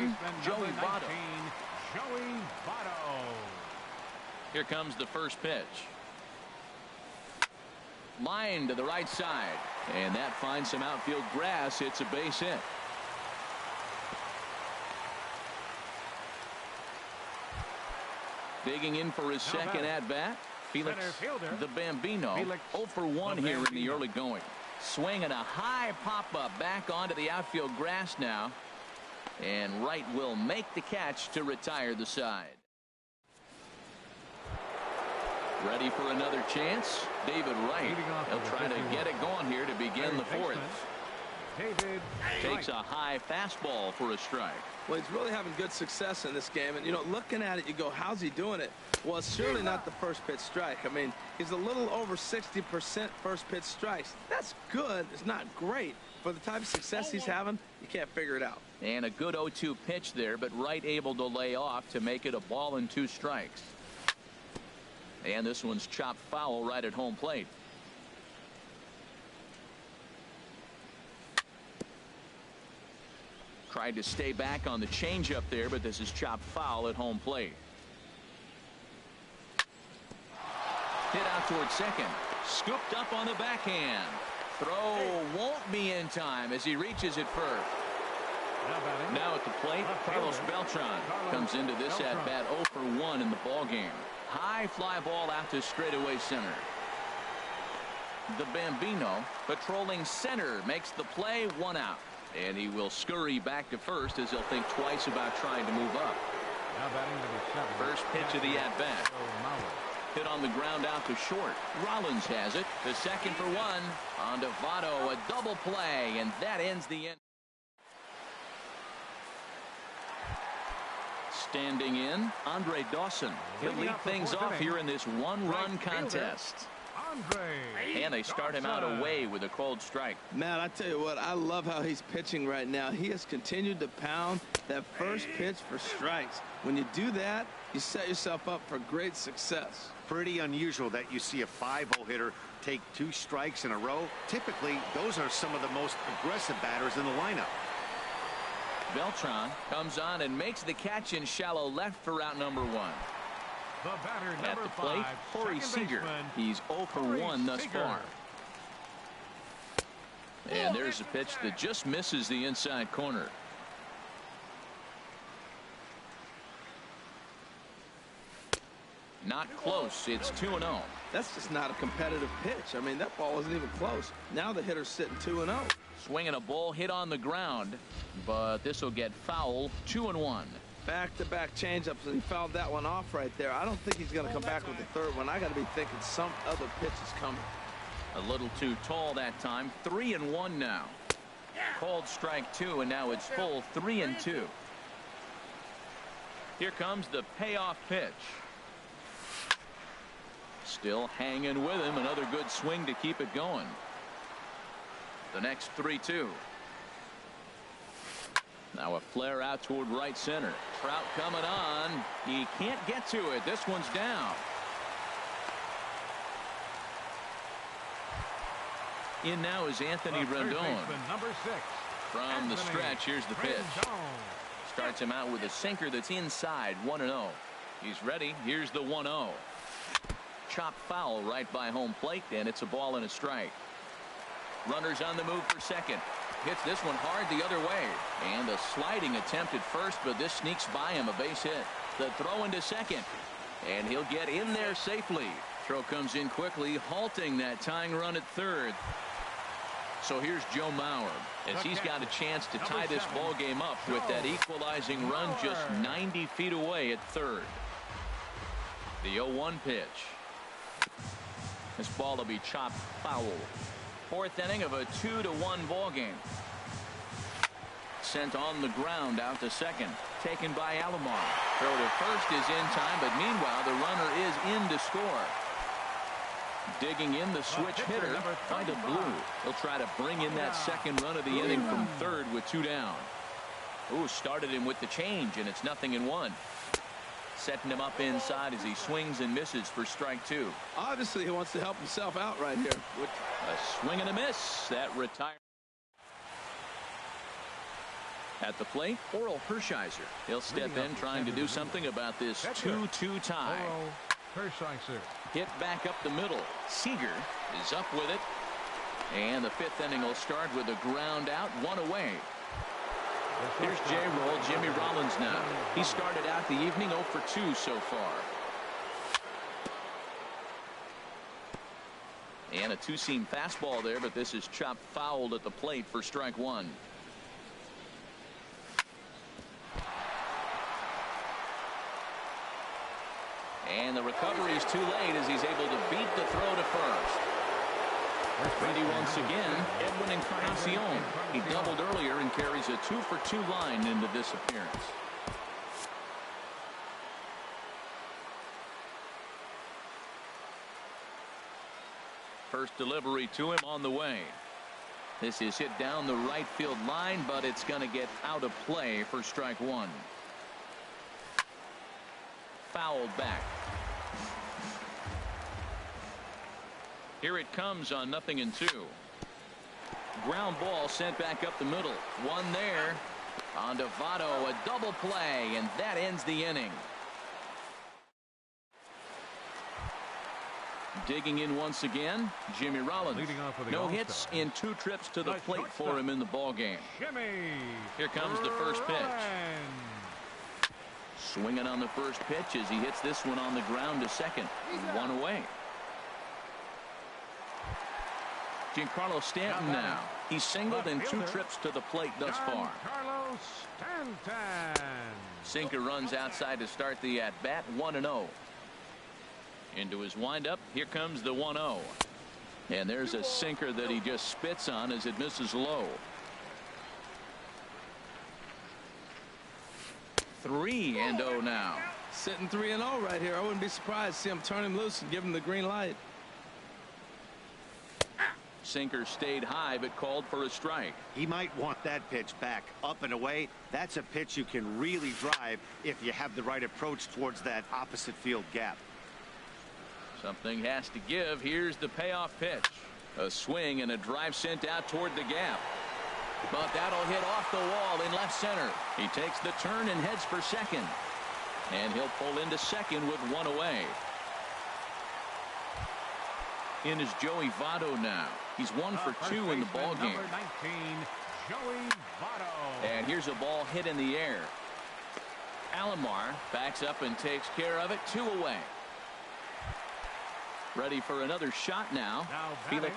baseman, Joey Votto. Joey Votto. Here comes the first pitch. Line to the right side, and that finds some outfield grass. It's a base hit. Digging in for his second at bat, Felix the Bambino. 0 for 1 here in the early going. Swinging a high pop-up back onto the outfield grass now, and Wright will make the catch to retire the side. Ready for another chance, David Wright. He'll try to get it going here to begin the fourth. David takes a high fastball for a strike. Well, he's really having good success in this game, and you know, looking at it, you go, how's he doing it? Well, it's surely not the first pitch strike. I mean, he's a little over 60% first pitch strikes. That's good. It's not great. For the type of success he's having, you can't figure it out. And a good 0-2 pitch there, but Wright able to lay off to make it a ball and 2 strikes. And this one's chopped foul right at home plate. Tried to stay back on the changeup there, but this is chopped foul at home plate. Hit out towards second. Scooped up on the backhand. Throw won't be in time as he reaches it first. Now at the plate, Carlos Beltran comes into this at-bat 0 for 1 in the ballgame. High fly ball out to straightaway center. The Bambino patrolling center makes the play, 1 out. And he will scurry back to first as he'll think twice about trying to move up. First pitch of the at-bat. Hit on the ground out to short. Rollins has it. The second for 1. On to Votto, a double play, and that ends the end. Standing in, Andre Dawson. He'll lead things off here in this 1-run contest. And they start him out away with a cold strike. Man, I tell you what, I love how he's pitching right now. He has continued to pound that first pitch for strikes. When you do that, you set yourself up for great success. Pretty unusual that you see a 5-0 hitter take 2 strikes in a row. Typically, those are some of the most aggressive batters in the lineup. Beltran comes on and makes the catch in shallow left for out number 1. The batter, at the plate, Corey Seager. He's 0 for 1 thus far. And there's a pitch that just misses the inside corner. Not close. It's 2-0. That's just not a competitive pitch. I mean, that ball wasn't even close. Now the hitter's sitting 2-0. Swinging a ball hit on the ground, but this will get foul. 2-1. Back-to-back changeups, and he fouled that one off right there. I don't think he's going to come back with the third one. I got to be thinking some other pitch is coming. A little too tall that time. 3-1 now. Called strike 2, and now it's full 3-2. Here comes the payoff pitch. Still hanging with him. Another good swing to keep it going. The next 3-2. Now a flare out toward right center. Trout coming on. He can't get to it. This one's down. In now is Anthony Rendon. Number 6. From the stretch, here's the pitch. Starts him out with a sinker that's inside. 1-0. He's ready. Here's the 1-0. Chopped foul right by home plate, and it's a ball and a strike. Runners on the move for second. Hits this one hard the other way. And a sliding attempt at first, but this sneaks by him, a base hit. The throw into second. And he'll get in there safely. Throw comes in quickly, halting that tying run at third. So here's Joe Mauer, as he's got a chance to tie this ball game up with that equalizing run just 90 feet away at third. The 0-1 pitch. This ball will be chopped foul. Fourth inning of a 2-1 ball game. Sent on the ground out to second. Taken by Alomar. Throw to first is in time, but meanwhile the runner is in to score. Digging in the switch hitter by the Blue. He'll try to bring in that second run of the inning from third with 2 down. Ooh, started him with the change, and it's 0-1. Setting him up inside as he swings and misses for strike 2. Obviously, he wants to help himself out right here. A swing and a miss. That retires. At the plate, Oral Hershiser. He'll step in trying to do something about this 2-2 tie. Hershiser. Hit back up the middle. Seager is up with it. And the fifth inning will start with a ground out, one away. Here's J-Roll, Jimmy Rollins now. He started out the evening 0 for 2 so far. And a two-seam fastball there, but this is chopped fouled at the plate for strike one. And the recovery is too late as he's able to beat the throw to first. Ready once again, Edwin Encarnacion. He doubled earlier and carries a 2 for 2 line into this appearance. First delivery to him on the way. This is hit down the right field line, but it's going to get out of play for strike one. Fouled back. Here it comes on 0-2. Ground ball sent back up the middle. One there. On to Votto, a double play, and that ends the inning. Digging in once again, Jimmy Rollins. No hits in 2 trips to the plate for him in the ballgame. Here comes the first pitch. Swinging on the first pitch as he hits this one on the ground to second. One away. Giancarlo Stanton now. He's singled in 2 trips to the plate thus far. Sinker runs outside to start the at-bat, 1-0. Into his windup, here comes the 1-0. And there's a sinker that he just spits on as it misses low. 3-0 now. Sitting 3-0 right here. I wouldn't be surprised to see him turn him loose and give him the green light. Sinker stayed high but called for a strike. He might want that pitch back up and away. That's a pitch you can really drive if you have the right approach towards that opposite field gap. Something has to give. Here's the payoff pitch. A swing and a drive sent out toward the gap. But that'll hit off the wall in left center. He takes the turn and heads for second. And he'll pull into second with one away. In is Joey Votto now. He's 1 for 2 in the ball game. And here's a ball hit in the air. Alomar backs up and takes care of it. 2 away. Ready for another shot now. Felix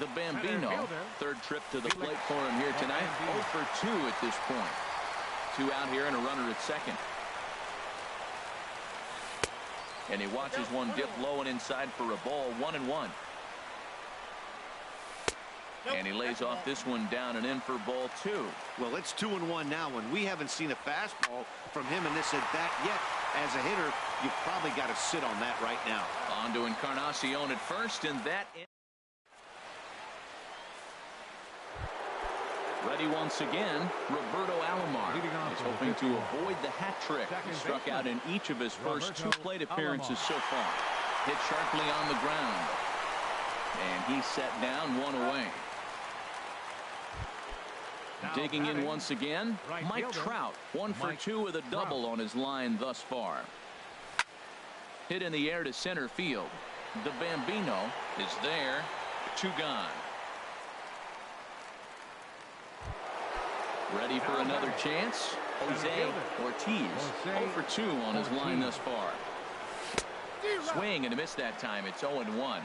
the Bambino. Third trip to the plate for him here tonight. 0 for 2 at this point. 2 out here and a runner at second. And he watches one dip low and inside for a ball. 1-1. And he lays off this one down and in for ball 2. Well, it's 2-1 now, and we haven't seen a fastball from him in this at bat yet. As a hitter, you probably got to sit on that right now. On to Encarnacion at first, and that. Ready once again, Roberto Alomar is hoping to avoid the hat trick. He struck out in each of his first 2 plate appearances so far. Hit sharply on the ground. And he's set down 1 away. Digging in once again, Mike Trout. 1 for 2 with a double on his line thus far. Hit in the air to center field. The Bambino is there. 2 gone. Ready for another chance. Jose Ortiz 0 for 2 on his line thus far. Swing and a miss that time. It's 0-1.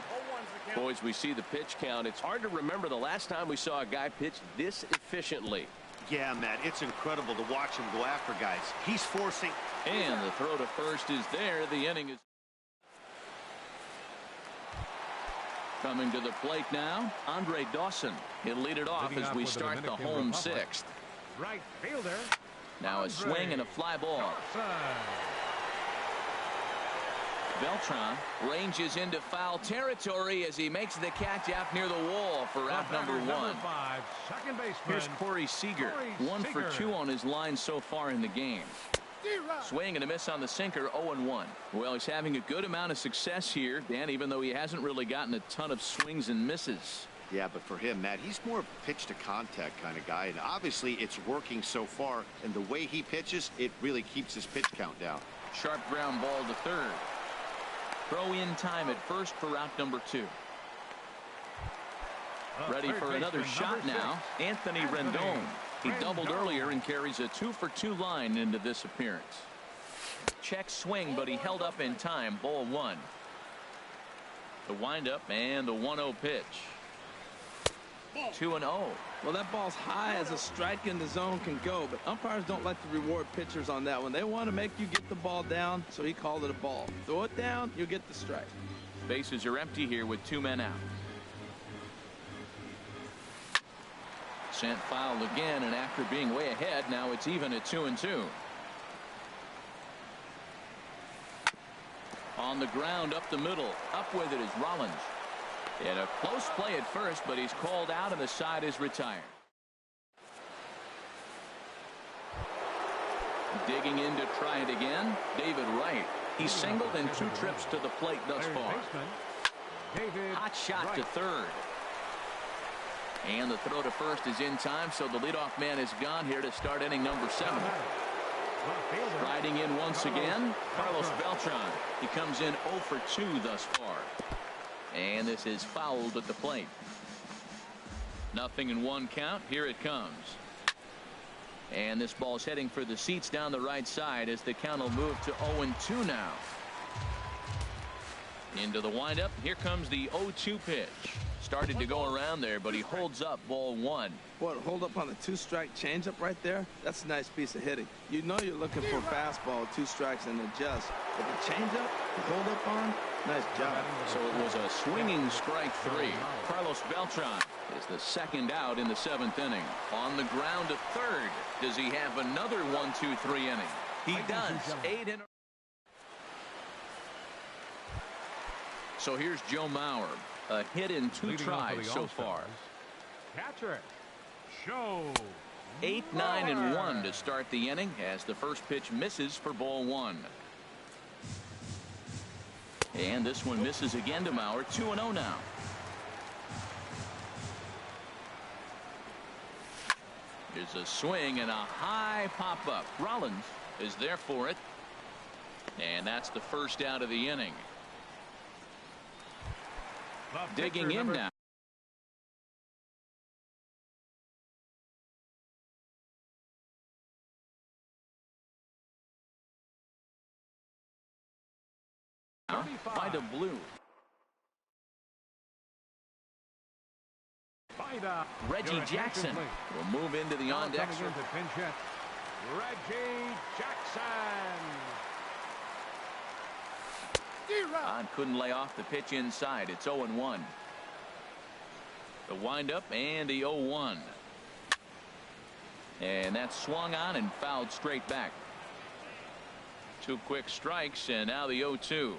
Boys, we see the pitch count. It's hard to remember the last time we saw a guy pitch this efficiently. Yeah, Matt, it's incredible to watch him go after guys. He's forcing. And the throw to first is there. The inning is coming to the plate now. Andre Dawson. He'll lead it off as we start the home 6th. Right fielder. Now a swing and a fly ball. Beltran ranges into foul territory as he makes the catch out near the wall for out number 1. Here's Corey Seager. 1 for 2 on his line so far in the game. Swing and a miss on the sinker. 0-1. Well, he's having a good amount of success here, Dan, even though he hasn't really gotten a ton of swings and misses. Yeah, but for him, Matt, he's more of a pitch to contact kind of guy, and obviously it's working so far, and the way he pitches, it really keeps his pitch count down. Sharp ground ball to third. Throw in time at first for route number 2. Ready for another shot now, Anthony Rendon. He doubled earlier and carries a 2-for-2 line into this appearance. Check swing, but he held up in time. Ball 1. The windup and the 1-0 pitch. 2-0. Well, that ball's high as a strike in the zone can go, but umpires don't like to reward pitchers on that one. They want to make you get the ball down, so he called it a ball. Throw it down, you get the strike. Bases are empty here with 2 men out. Sent foul again, and after being way ahead, now it's even at 2-2. On the ground up the middle. Up with it is Rollins. And a close play at first, but he's called out and the side is retired. Digging in to try it again, David Wright. He's singled in 2 trips to the plate thus far. Hot shot to third. And the throw to first is in time, so the leadoff man is gone here to start inning number 7. Riding in once again, Carlos Beltran. He comes in 0 for 2 thus far. And this is fouled at the plate. 0-1 count. Here it comes. And this ball's heading for the seats down the right side as the count will move to 0-2 now. Into the windup. Here comes the 0-2 pitch. Started to go around there, but he holds up. Ball 1. What, hold up on the 2-strike changeup right there? That's a nice piece of hitting. You know you're looking for a fastball with 2 strikes and adjust. But the changeup, the hold up on, nice job. So it was a swinging strike 3. Carlos Beltran is the second out in the 7th inning. On the ground to third. Does he have another 1-2-3 inning? He does. 8 in a row. So here's Joe Mauer. A hit in 2 tries so far. Catcher, show. 8-9-1 to start the inning as the first pitch misses for ball 1. And this one misses again to Mauer. 2-0 now. There's a swing and a high pop up. Rollins is there for it. And that's the first out of the inning. Digging in now. By blue. Reggie Jackson will move into the on-deck. Reggie Jackson. Bond couldn't lay off the pitch inside. It's 0-1. The windup and the 0-1. And that's swung on and fouled straight back. 2 quick strikes and now the 0-2.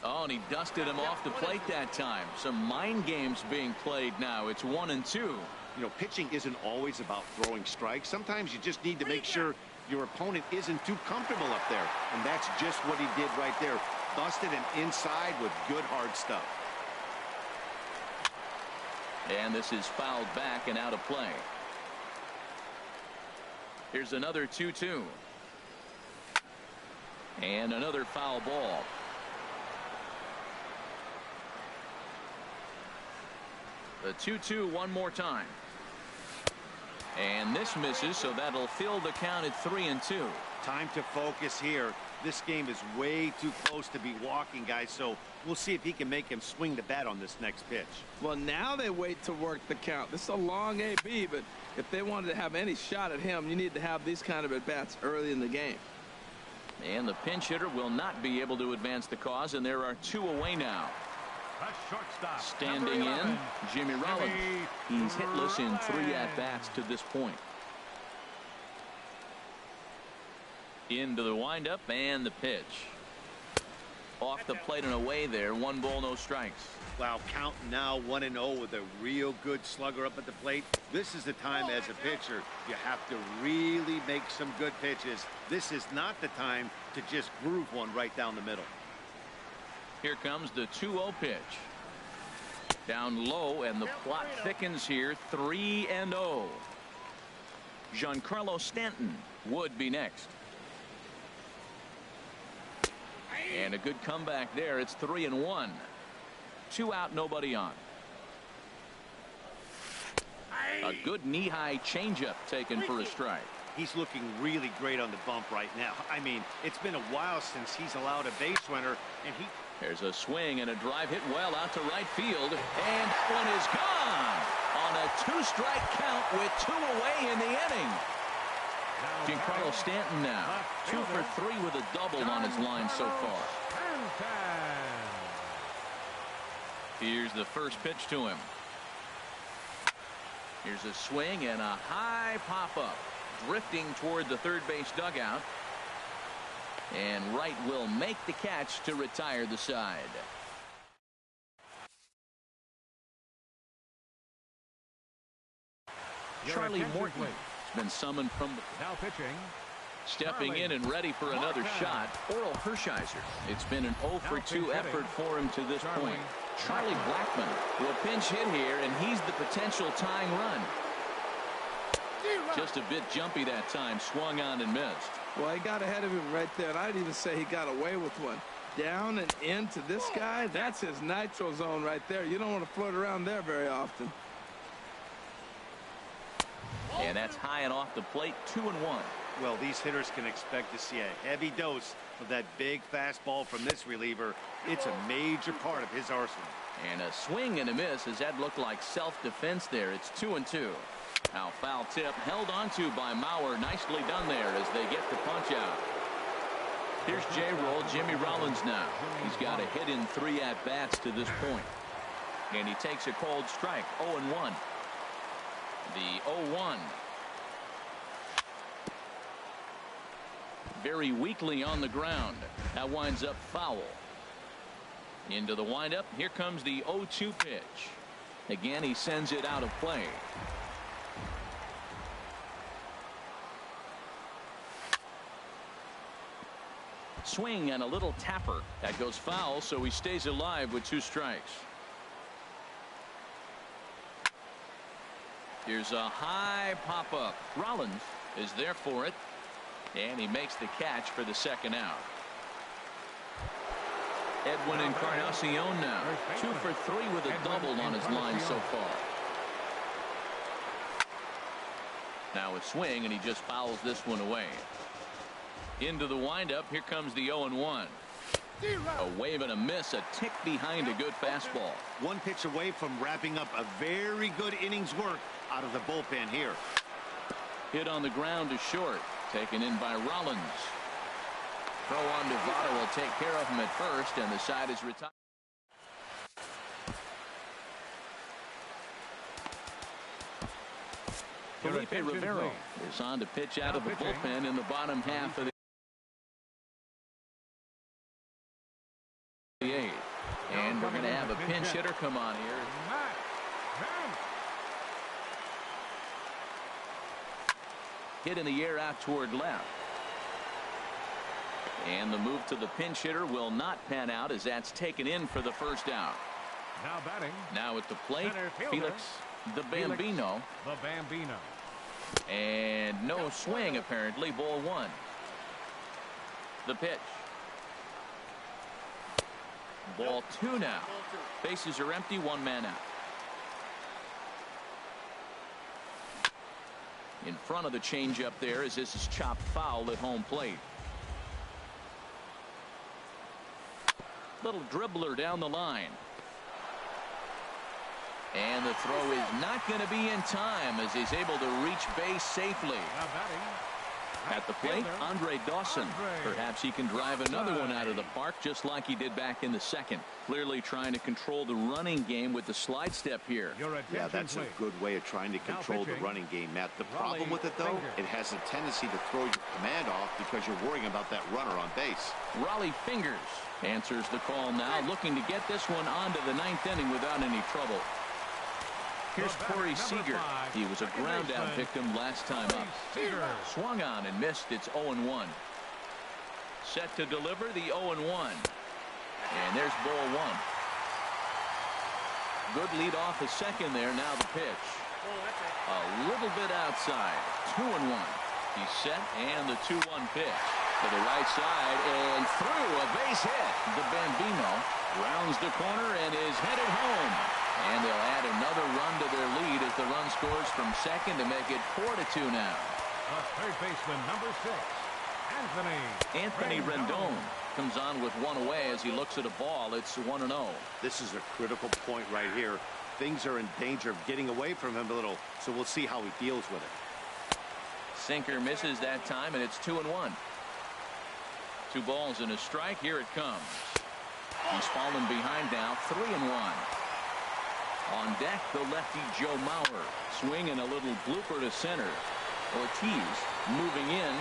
Oh, and he dusted him off the plate that time. Some mind games being played now. It's 1-2. You know, pitching isn't always about throwing strikes. Sometimes you just need to make sure your opponent isn't too comfortable up there. And that's just what he did right there. Busted him inside with good hard stuff. And this is fouled back and out of play. Here's another 2-2. And another foul ball. The 2-2 one more time. And this misses, so that'll fill the count at 3-2. Time to focus here. This game is way too close to be walking, guys, so we'll see if he can make him swing the bat on this next pitch. Well, now they wait to work the count. This is a long AB, but if they wanted to have any shot at him, you need to have these kind of at-bats early in the game. And the pinch hitter will not be able to advance the cause, and there are 2 away now. Standing in, Jimmy Rollins. He's hitless in 3 at-bats to this point. Into the windup and the pitch. Off the plate and away there. 1 ball, no strikes. Wow, count now 1-0 with a real good slugger up at the plate. This is the time as a pitcher you have to really make some good pitches. This is not the time to just groove one right down the middle. Here comes the 2-0 pitch. Down low, and the plot thickens here. 3-0. Giancarlo Stanton would be next. And a good comeback there. It's 3-1. 2 out, nobody on. A good knee-high changeup taken for a strike. He's looking really great on the bump right now. I mean, it's been a while since he's allowed a base runner, and There's a swing and a drive hit well out to right field, and that one is gone on a 2-strike count with 2 away in the inning. Giancarlo Stanton now 2 for 3 with a double on his line so far. Here's the first pitch to him. Here's a swing and a high pop-up, drifting toward the third base dugout. And Wright will make the catch to retire the side. Charlie Morton has been summoned from the Now pitching. stepping in and ready for another shot. Oral Hershiser. It's been an 0 for 2 effort for him to this point. Charlie Blackmon will pinch hit here, and he's the potential tying run. Just a bit jumpy that time. Swung on and missed. Well, he got ahead of him right there, and I'd even say he got away with one. Down and into this guy, that's his nitro zone right there. You don't want to float around there very often. And that's high and off the plate. 2-1. well, these hitters can expect to see a heavy dose of that big fastball from this reliever. It's a major part of his arsenal. And a swing and a miss as that looked like self-defense there. It's 2-2. Now foul tip held onto by Mauer. Nicely done there as they get the punch out. Here's J-Roll. Jimmy Rollins now. He's got a hit in 3 at-bats to this point. And he takes a cold strike. 0-1. The 0-1. Very weakly on the ground. That winds up foul. Into the windup. Here comes the 0-2 pitch. Again, he sends it out of play. Swing and a little tapper. That goes foul, so he stays alive with 2 strikes. Here's a high pop-up. Rollins is there for it. And he makes the catch for the 2nd out. Edwin Encarnacion now 2 for 3 with a double on his line so far. Now a swing, and he just fouls this one away. Into the windup. Here comes the 0-1. A wave and a miss, a tick behind a good fastball. 1 pitch away from wrapping up a very good innings work out of the bullpen here. Hit on the ground to short. Taken in by Rollins. Throw on Nevada will take care of him at first, and the side is retired. Felipe Rivero is on to pitch out of the bullpen in the bottom half of the 8th. And we're going to have a pinch hitter come on here. Hit in the air out toward left. And the move to the pinch hitter will not pan out as that's taken in for the 1st out. Now batting. Now at the plate, Felix the Bambino. The Bambino. And no swing apparently. Ball 1. The pitch. Ball 2 now. Bases are empty. 1 man out. In front of the changeup there as this is chopped foul at home plate. Little dribbler down the line. And the throw is not going to be in time as he's able to reach base safely. Now batting. At the plate, Andre Dawson. Perhaps he can drive another one out of the park just like he did back in the 2nd. Clearly trying to control the running game with the slide step here. Yeah, that's a good way of trying to control the running game, Matt. The problem with it, though, it has a tendency to throw your command off because you're worrying about that runner on base. Raleigh Fingers answers the call now, looking to get this one onto the 9th inning without any trouble. Here's Corey Seager. He was a ground out victim last time up. Swung on and missed. It's 0-1. Set to deliver the 0-1. And there's ball 1. Good lead off a second there. Now the pitch. A little bit outside. 2-1. He's set, and the 2-1 pitch to the right side and through. A base hit. The Bambino rounds the corner and is headed home. And they'll add another run to their lead as the run scores from second to make it 4-2 now. The third baseman, number 6, Anthony Rendon comes on with one away as he looks at a ball. It's 1-0. This is a critical point right here. Things are in danger of getting away from him a little, so we'll see how he deals with it. Sinker misses that time, and it's 2-1. 2 balls and a strike. Here it comes. He's fallen behind now. 3-1. On deck, the lefty Joe Mauer. Swing and a little blooper to center. Ortiz moving in.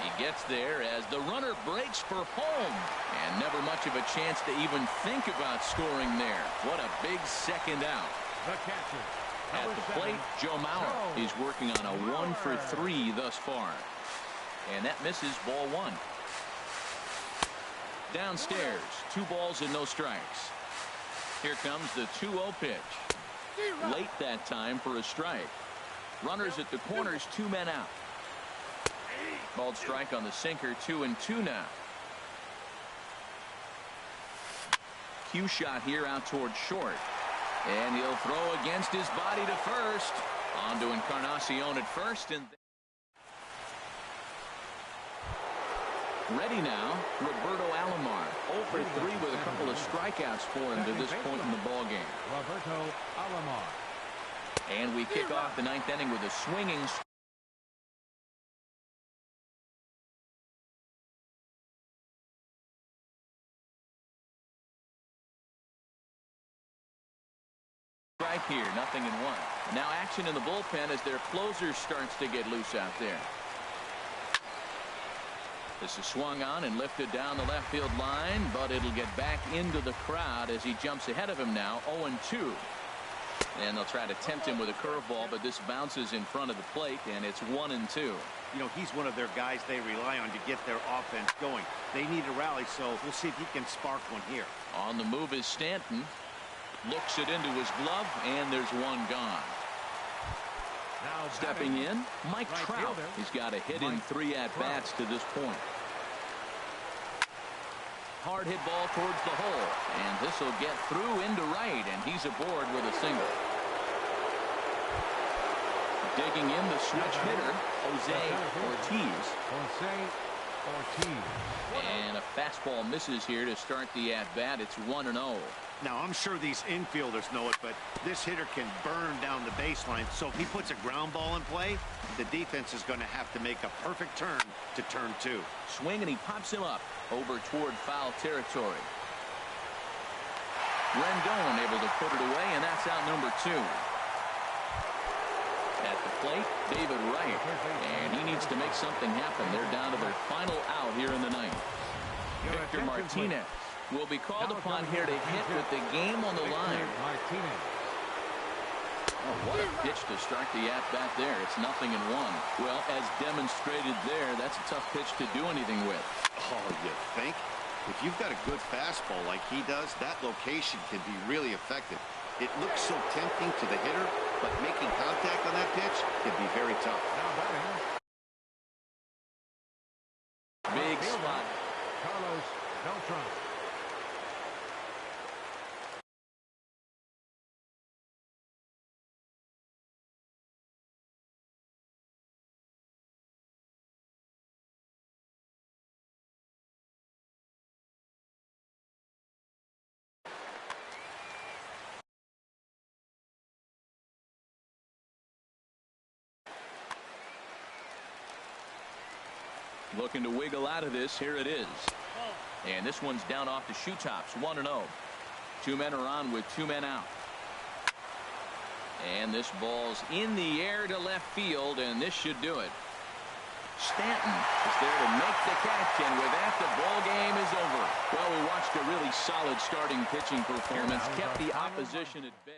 He gets there as the runner breaks for home. And never much of a chance to even think about scoring there. What a big second out. The catcher. At the plate, Joe Mauer. He's working on a 1 for 3 thus far. And that misses ball 1. Downstairs, 2 balls and no strikes. Here comes the 2-0 pitch. Late that time for a strike. Runners at the corners, 2 men out. Called strike on the sinker. 2-2 now. Cue shot here out toward short. And he'll throw against his body to first. On to Encarnacion at first. And ready now, Roberto Alomar. 0 for 3 with a couple of strikeouts for him to this point in the ball game. Roberto Alomar. And we kick off the 9th inning with a swinging strike here. 0-1. Now action in the bullpen as their closer starts to get loose out there. This is swung on and lifted down the left field line, but it'll get back into the crowd as he jumps ahead of him now. 0-2. And they'll try to tempt him with a curveball, but this bounces in front of the plate, and it's 1-2. You know, he's one of their guys they rely on to get their offense going. They need a rally, so we'll see if he can spark one here. On the move is Stanton. Looks it into his glove, and there's one gone. Now stepping in, Mike right Trout. fielder. He's got a hit in 3 at-bats to this point. Hard hit ball towards the hole, and this will get through into right, and he's aboard with a single. Digging in the switch hitter, Jose Ortiz. And a fastball misses here to start the at-bat. It's 1-0. Now, I'm sure these infielders know it, but this hitter can burn down the baseline. So if he puts a ground ball in play, the defense is going to have to make a perfect turn to turn 2. Swing, and he pops him up over toward foul territory. Rendon able to put it away, and that's out number 2. At the plate, David Wright, and he needs to make something happen. They're down to their final out here in the 9th. Victor Martinez will be called upon here to hit with the game on the line. Oh, what a pitch to start the at-bat there. It's 0-1. Well, as demonstrated there, that's a tough pitch to do anything with. Oh, you think? If you've got a good fastball like he does, that location can be really effective. It looks so tempting to the hitter, but making contact on that pitch can be very tough. Big spot. Carlos Beltran. Looking to wiggle out of this. Here it is. And this one's down off the shoe tops. 1-0. 2 men are on with 2 men out. And this ball's in the air to left field, and this should do it. Stanton is there to make the catch, and with that, the ball game is over. Well, we watched a really solid starting pitching performance, kept the opposition at bay.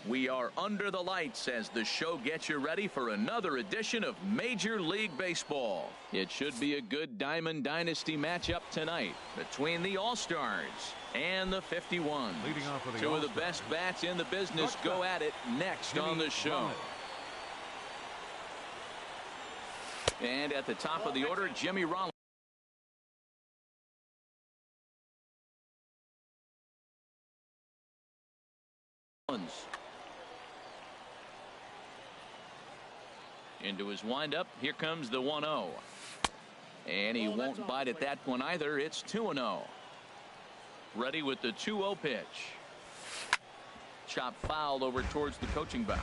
We are under the lights as the show gets you ready for another edition of Major League Baseball. It should be a good Diamond Dynasty matchup tonight between the All-Stars and the 51. Leading off for the Two of the All-Stars, best bats in the business go at it next on the show. And at the top of the order, Jimmy Rollins. Into his windup. Here comes the 1-0. And he won't bite at that one either. It's 2-0. Ready with the 2-0 pitch. Chop foul over towards the coaching box.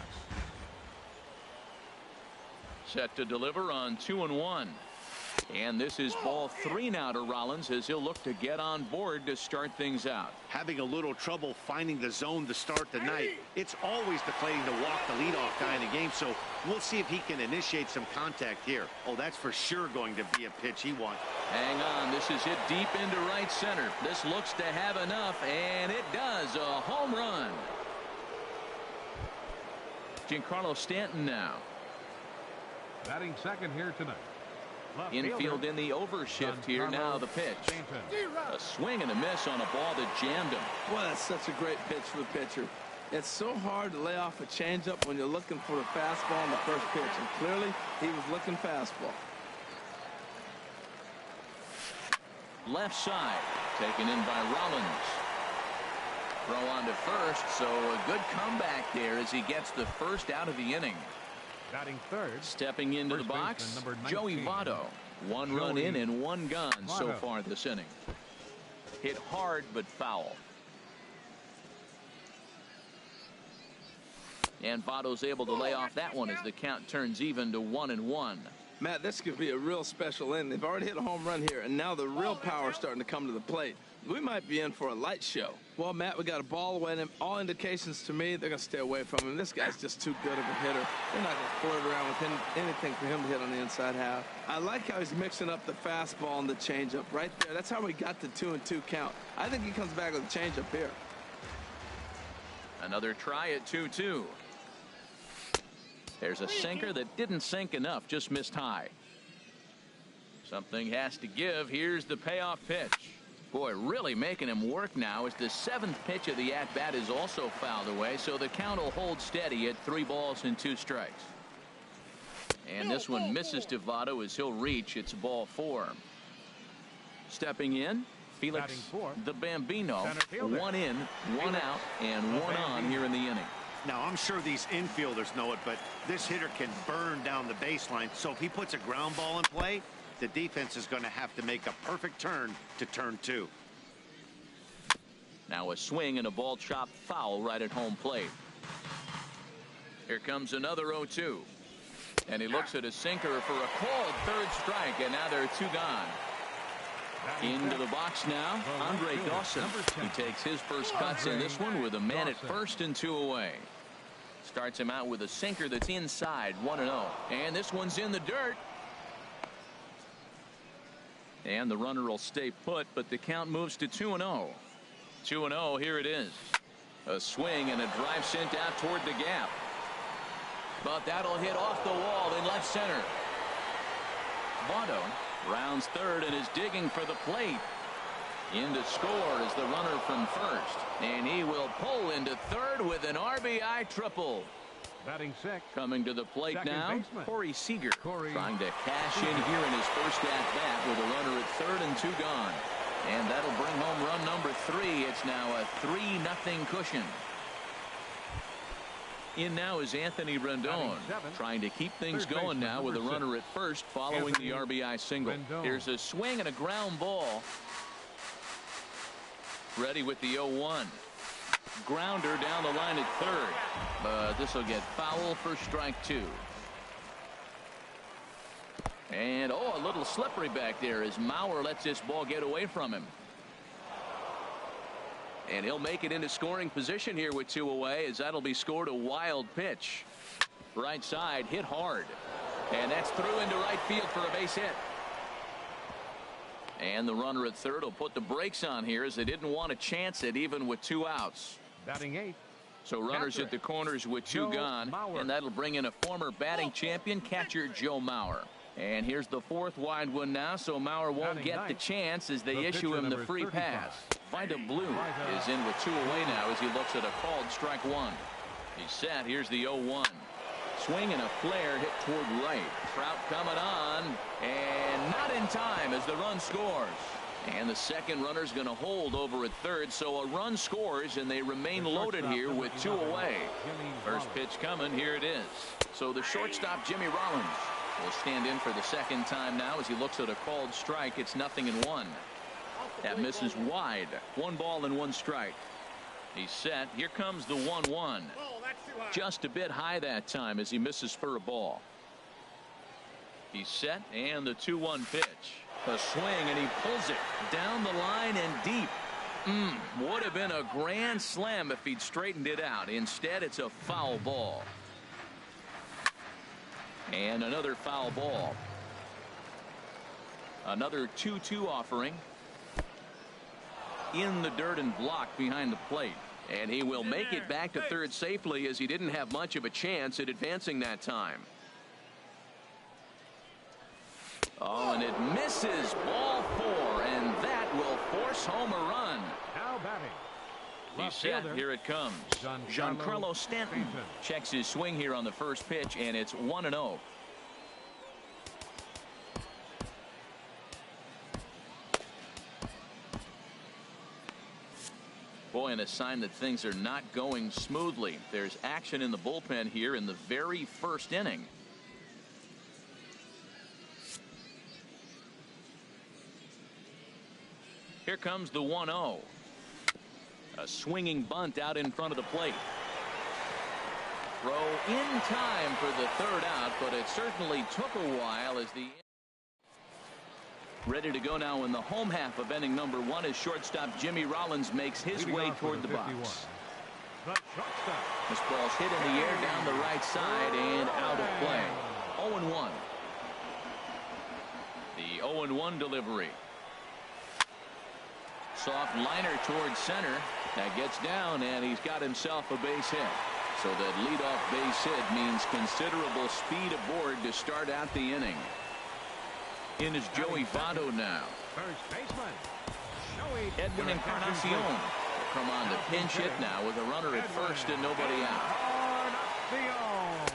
Set to deliver on 2-1. And this is ball 3 now to Rollins as he'll look to get on board to start things out. Having a little trouble finding the zone to start the night. It's always deflating to walk the leadoff guy in the game, so we'll see if he can initiate some contact here. Oh, that's for sure going to be a pitch he wants. Hang on, this is hit deep into right center. This looks to have enough, and it does. A home run. Giancarlo Stanton now. Batting second here tonight. Infield in the overshift here. Now the pitch. A swing and a miss on a ball that jammed him. Boy, that's such a great pitch for the pitcher. It's so hard to lay off a changeup when you're looking for the fastball on the first pitch, and clearly he was looking fastball. Left side taken in by Rollins. Throw on to first, so a good comeback there as he gets the first out of the inning. Batting third. Stepping into the box, Joey Votto. One run in and one gone so far this inning. Hit hard but foul. And Votto's able to lay off that one as the count turns even to 1-1. Matt, this could be a real special inning. They've already hit a home run here, and now the real power is starting to come to the plate. We might be in for a light show. Well, Matt, we got a ball away, and all indications to me, they're going to stay away from him. This guy's just too good of a hitter. They're not going to flirt around with him, anything for him to hit on the inside half. I like how he's mixing up the fastball and the changeup right there. That's how we got the 2-2 count. I think he comes back with a changeup here. Another try at 2-2. There's a sinker that didn't sink enough, just missed high. Something has to give. Here's the payoff pitch. Boy, really making him work now as the 7th pitch of the at-bat is also fouled away, so the count will hold steady at 3 balls and 2 strikes. And this one misses to Votto as he'll reach. It's ball 4. Stepping in, Felix the Bambino. 1 in, 1 out, and 1 on here in the inning. Now, I'm sure these infielders know it, but this hitter can burn down the baseline, so if he puts a ground ball in play, the defense is going to have to make a perfect turn to turn 2. Now a swing and a ball chopped foul right at home plate. Here comes another 0-2. And he looks at a sinker for a called 3rd strike, and now there are 2 gone. Into the box now, Andre Dawson. He takes his first cuts in this one with a man at first and 2 away. Starts him out with a sinker that's inside, 1-0. And this one's in the dirt. And the runner will stay put, but the count moves to 2-0. 2-0, here it is. A swing and a drive sent out toward the gap. But that'll hit off the wall in left center. Votto rounds third and is digging for the plate. In to score is the runner from first. And he will pull into third with an RBI triple. Batting 6. Coming to the plate Second now, baseman. Corey Seager. Trying to cash in here in his first at-bat with a runner at third and 2 gone. And that'll bring home run number 3. It's now a 3-0 cushion. In now is Anthony Rendon, trying to keep things going now with a runner at first following the RBI single. Here's a swing and a ground ball. Ready with the 0-1. Grounder down the line at third, but this will get foul for strike 2. And a little slippery back there as Mauer lets this ball get away from him. And he'll make it into scoring position here with 2 away, as that'll be scored a wild pitch. Right side hit hard, and that's through into right field for a base hit. And the runner at third will put the brakes on here as they didn't want to chance it even with 2 outs. Batting 8. So runners at the corners with two gone, and that'll bring in a former batting champion, catcher Joe Mauer. And here's the fourth wide one now, so Mauer won't get the chance as they issue him the free pass. Vida Blue is in with two away now as he looks at a called strike one. He's set. Here's the 0-1. Swing and a flare hit toward right. Trout coming on, and not in time as the run scores. And the second runner's going to hold over at third, so a run scores, and they remain loaded here with two away. First pitch coming. Here it is. So the shortstop, Jimmy Rollins, will stand in for the second time now as he looks at a called strike. It's 0-1. That misses wide. 1 ball and 1 strike. He's set. Here comes the 1-1. Just a bit high that time as he misses for a ball. He's set, and the 2-1 pitch. A swing, and he pulls it down the line and deep. Would have been a grand slam if he'd straightened it out. Instead, it's a foul ball. And another foul ball. Another 2-2 offering. In the dirt and blocked behind the plate. And he will make it back to third safely as he didn't have much of a chance at advancing that time. Oh, and it misses. Ball 4, and that will force home a run. Now batting. He's set. Here it comes. Giancarlo Stanton checks his swing here on the first pitch, and it's 1-0. Boy, and a sign that things are not going smoothly. There's action in the bullpen here in the very first inning. Here comes the 1-0. A swinging bunt out in front of the plate. Throw in time for the third out, but it certainly took a while as the... Ready to go now in the home half of inning number 1 as shortstop Jimmy Rollins makes his way toward the box. This ball's hit in the air down the right side and out of play. 0-1. The 0-1 delivery. Soft liner towards center. That gets down, and he's got himself a base hit. So that leadoff base hit means considerable speed aboard to start out the inning. In is Joey Votto now. First baseman, Edwin Encarnacion will come on to pinch hit now with a runner at first and nobody out.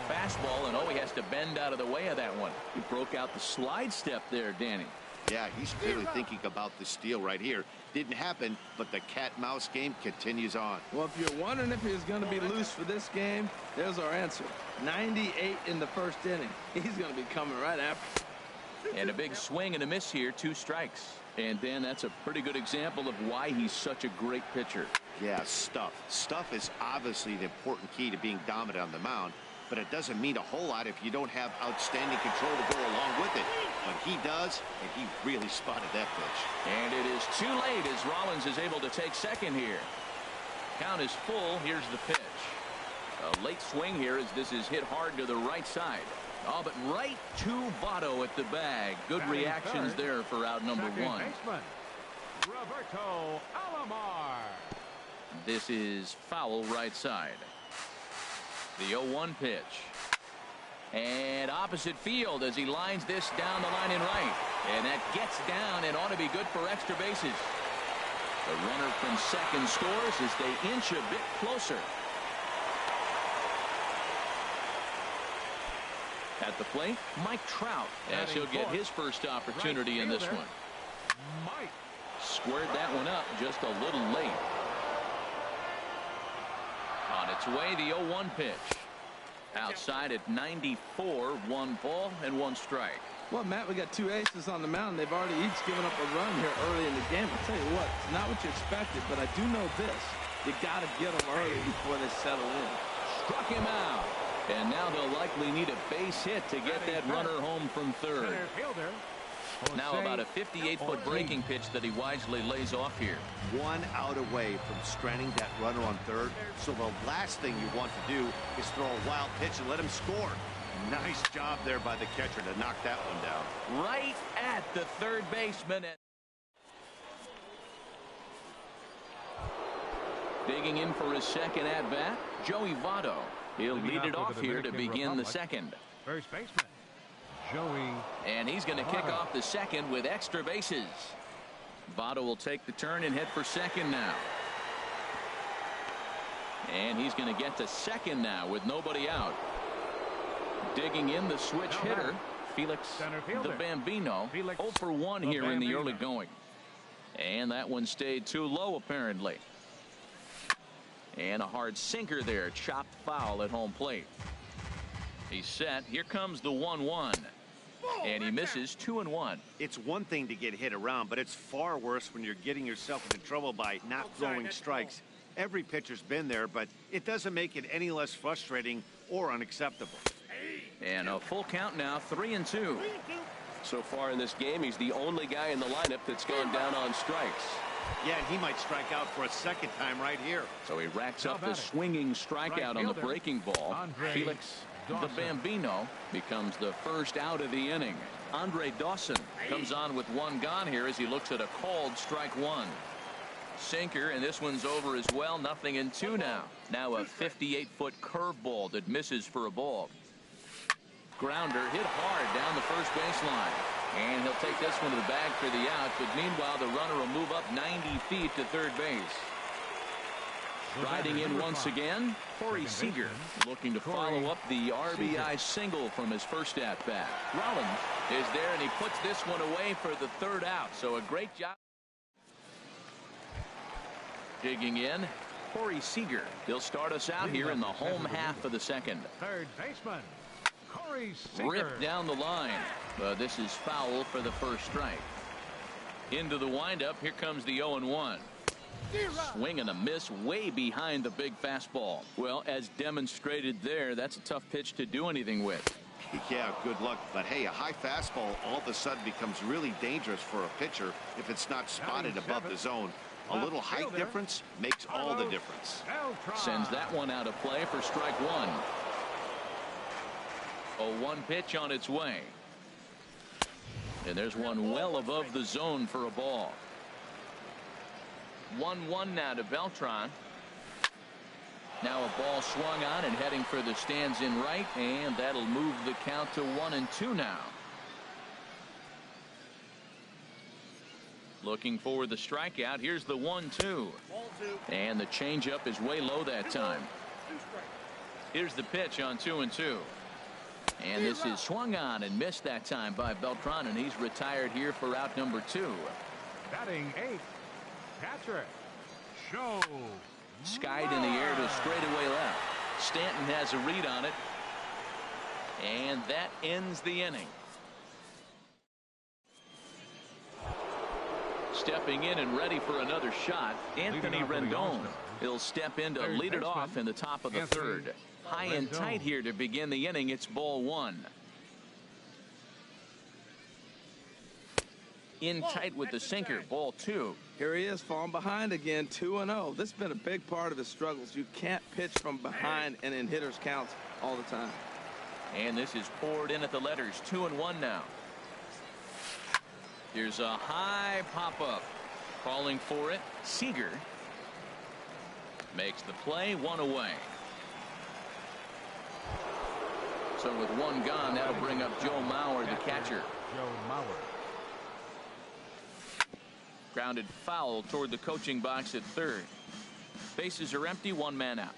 Fastball, and he has to bend out of the way of that one. He broke out the slide step there, Danny. Yeah, he's clearly thinking about the steal right here. Didn't happen, but the cat-mouse game continues on. Well, if you're wondering if he was going to be loose for this game, there's our answer. 98 in the first inning. He's going to be coming right after. And a big swing and a miss here, 2 strikes. And Dan, that's a pretty good example of why he's such a great pitcher. Yeah, stuff. Stuff is obviously the important key to being dominant on the mound, but it doesn't mean a whole lot if you don't have outstanding control to go along with it. But he does, and he really spotted that pitch. And it is too late as Rollins is able to take second here. Count is full. Here's the pitch. A late swing here as this is hit hard to the right side. Oh, but right to Votto at the bag. Good reactions there for out number 1. Roberto Alomar. This is foul right side. The 0-1 pitch. And opposite field as he lines this down the line in right. And that gets down and ought to be good for extra bases. The runner from second scores as they inch a bit closer. At the plate, Mike Trout, as he'll get his first opportunity in this one. Mike squared that one up just a little late. On its way, the 0-1 pitch. Outside at 94, 1 ball and 1 strike. Well, Matt, we got 2 aces on the mound. They've already each given up a run here early in the game. I'll tell you what, it's not what you expected, but I do know this. You got to get them early before they settle in. Struck him out. And now they'll likely need a base hit to get that runner home from third. Now about a 58-foot breaking pitch that he wisely lays off here. 1 out away from stranding that runner on third. So the last thing you want to do is throw a wild pitch and let him score. Nice job there by the catcher to knock that one down. Right at the third baseman. Digging in for his second at-bat, Joey Votto. He'll lead it off here to begin the second. First baseman, Joey. And he's going to kick off the second with extra bases. Votto will take the turn and head for second now. And he's going to get to second now with nobody out. Digging in the switch hitter, Felix the Bambino. 0 for 1 here in the early going. And that one stayed too low apparently. And a hard sinker there, chopped foul at home plate. He's set. Here comes the 1-1. And he misses 2-1. It's one thing to get hit around, but it's far worse when you're getting yourself into trouble by not throwing strikes. Every pitcher's been there, but it doesn't make it any less frustrating or unacceptable. And a full count now, 3-2. So far in this game, he's the only guy in the lineup that's gone down on strikes. Yeah, and he might strike out for a second time right here. So he racks up the swinging strikeout on the breaking ball. Felix the Bambino becomes the first out of the inning. Andre Dawson comes on with one gone here as he looks at a called strike one. Sinker, and this one's over as well. 0-2 now. Now a 58-foot curveball that misses for a ball. Grounder hit hard down the first baseline. And he'll take this one to the bag for the out, but meanwhile the runner will move up 90 feet to third base. Riding in once again, Corey Seager, looking to follow up the RBI single from his first at-bat. Rollins is there, and he puts this one away for the third out, so a great job. Digging in, Corey Seager. He'll start us out here in the home half of the second. Third baseman, Corey Seager. Ripped down the line. This is foul for the first strike. Into the windup. Here comes the 0-1. Swing and a miss way behind the big fastball. Well, as demonstrated there, that's a tough pitch to do anything with. Yeah, good luck. But hey, a high fastball all of a sudden becomes really dangerous for a pitcher if it's not spotted above the zone. A little height difference makes all the difference. Sends that one out of play for strike one. A 1 pitch on its way. And there's one well above the zone for a ball. 1-1 now to Beltran. Now a ball swung on and heading for the stands in right, and that'll move the count to 1-2 now. Looking for the strikeout. Here's the 1-2. And the changeup is way low that time. Here's the pitch on 2-2. And this is swung on and missed that time by Beltran, and he's retired here for out number 2. Batting 8, catcher, Show. Skied in the air to straightaway left. Stanton has a read on it. And that ends the inning. Stepping in and ready for another shot, Anthony Rendon. He'll step in to lead it off in the top of the third. High and tight here to begin the inning. It's ball 1. In tight with the sinker, ball 2. Here he is, falling behind again, 2-0. This has been a big part of his struggles. You can't pitch from behind and in hitters counts all the time. And this is poured in at the letters. 2-1 now. Here's a high pop-up. Calling for it, Seager. Makes the play, 1 away. So with 1 gone, that'll bring up Joe Mauer, the catcher. Joe Mauer. Grounded foul toward the coaching box at third. Bases are empty, 1 man out.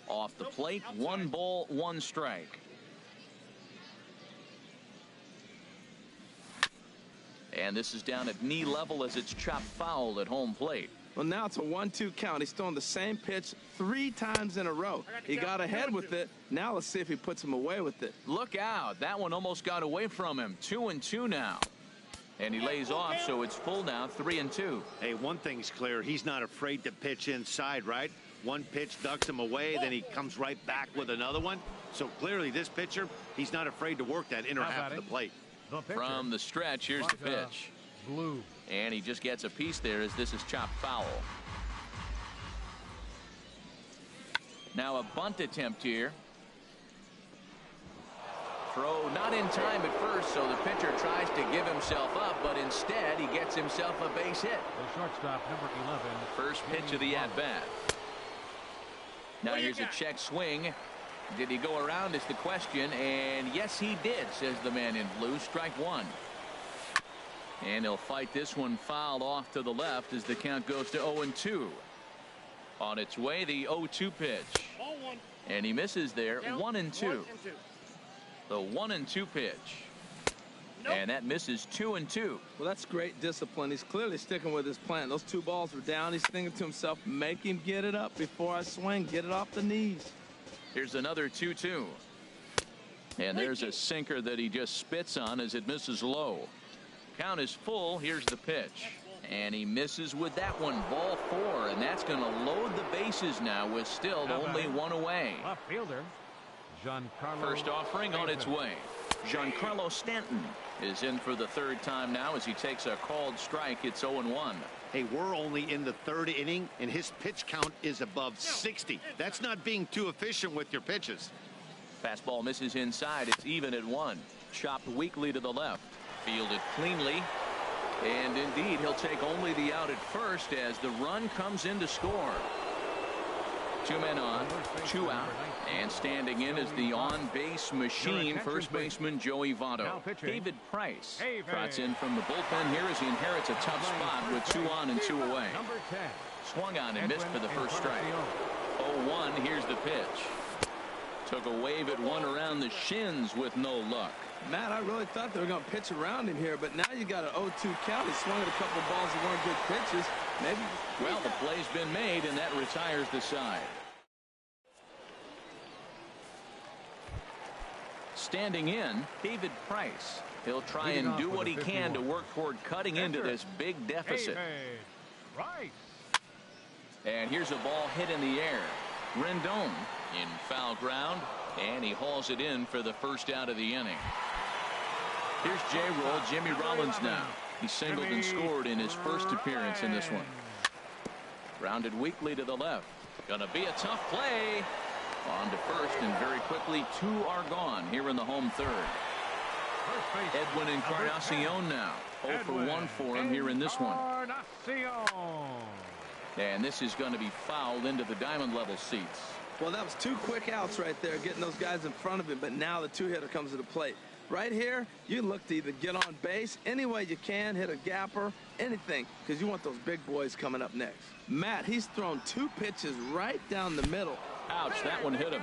Off the plate, 1 ball, 1 strike. And this is down at knee level as it's chopped foul at home plate. Well, now it's a 1-2 count. He's throwing the same pitch 3 times in a row. He got ahead with it. Now let's see if he puts him away with it. Look out. That one almost got away from him. 2-2 now. And he lays off, so it's full now, 3-2. Hey, one thing's clear. He's not afraid to pitch inside, right? One pitch ducks him away, then he comes right back with another one. So clearly this pitcher, he's not afraid to work that inner half of the plate. From the stretch, here's the pitch. Blue. And he just gets a piece there as this is chopped foul. Now a bunt attempt here throw not in time at first, so the pitcher tries to give himself up, but instead he gets himself a base hit. The shortstop, number 11. First pitch of the at-bat. Now here's a check swing. Did he go around is the question, and yes he did, says the man in blue. Strike one. And he'll fight this one fouled off to the left as the count goes to 0-2. On its way, the 0-2 pitch. And he misses there. 1-2. The 1-2 pitch. And that misses 2-2. Well, that's great discipline. He's clearly sticking with his plan. Those two balls were down. He's thinking to himself, make him get it up before I swing. Get it off the knees. Here's another 2-2. And there's a sinker that he just spits on as it misses low. Count is full. Here's the pitch. And he misses with that one. Ball 4. And that's going to load the bases now with still only one away. Left fielder, Giancarlo. First offering on its way. Giancarlo Stanton is in for the third time now as he takes a called strike. It's 0-1. Hey, we're only in the third inning, and his pitch count is above 60. That's not being too efficient with your pitches. Fastball misses inside. It's even at 1. Chopped weakly to the left. Fielded cleanly. And indeed, he'll take only the out at first as the run comes in to score. 2 men on, 2 out. And standing in is the on-base machine, first baseman Joey Votto. David Price trots in from the bullpen here as he inherits a tough spot with 2 on and 2 away. Swung on and missed for the first strike. 0-1, here's the pitch. Took a wave at one around the shins with no luck. Matt, I really thought they were going to pitch around him here, but now you got an 0-2 count. He swung at a couple of balls that weren't good pitches. Maybe. Well, the play's been made, and that retires the side. Standing in, David Price. He'll try and do what he can to work toward cutting into this big deficit. Right. And here's a ball hit in the air. Rendon in foul ground, and he hauls it in for the first out of the inning. Here's J-Roll, Jimmy Rollins now. He singled and scored in his first appearance in this one. Grounded weakly to the left. Gonna be a tough play. On to first, and very quickly 2 are gone here in the home third. Edwin Encarnacion now. 0 for 1 for him here in this one. And this is going to be fouled into the diamond level seats. Well, that was 2 quick outs right there, getting those guys in front of him, but now the 2-hitter comes to the plate. Right here, you look to either get on base any way you can, hit a gapper, anything, because you want those big boys coming up next. Matt, he's thrown 2 pitches right down the middle. Ouch, that one hit him.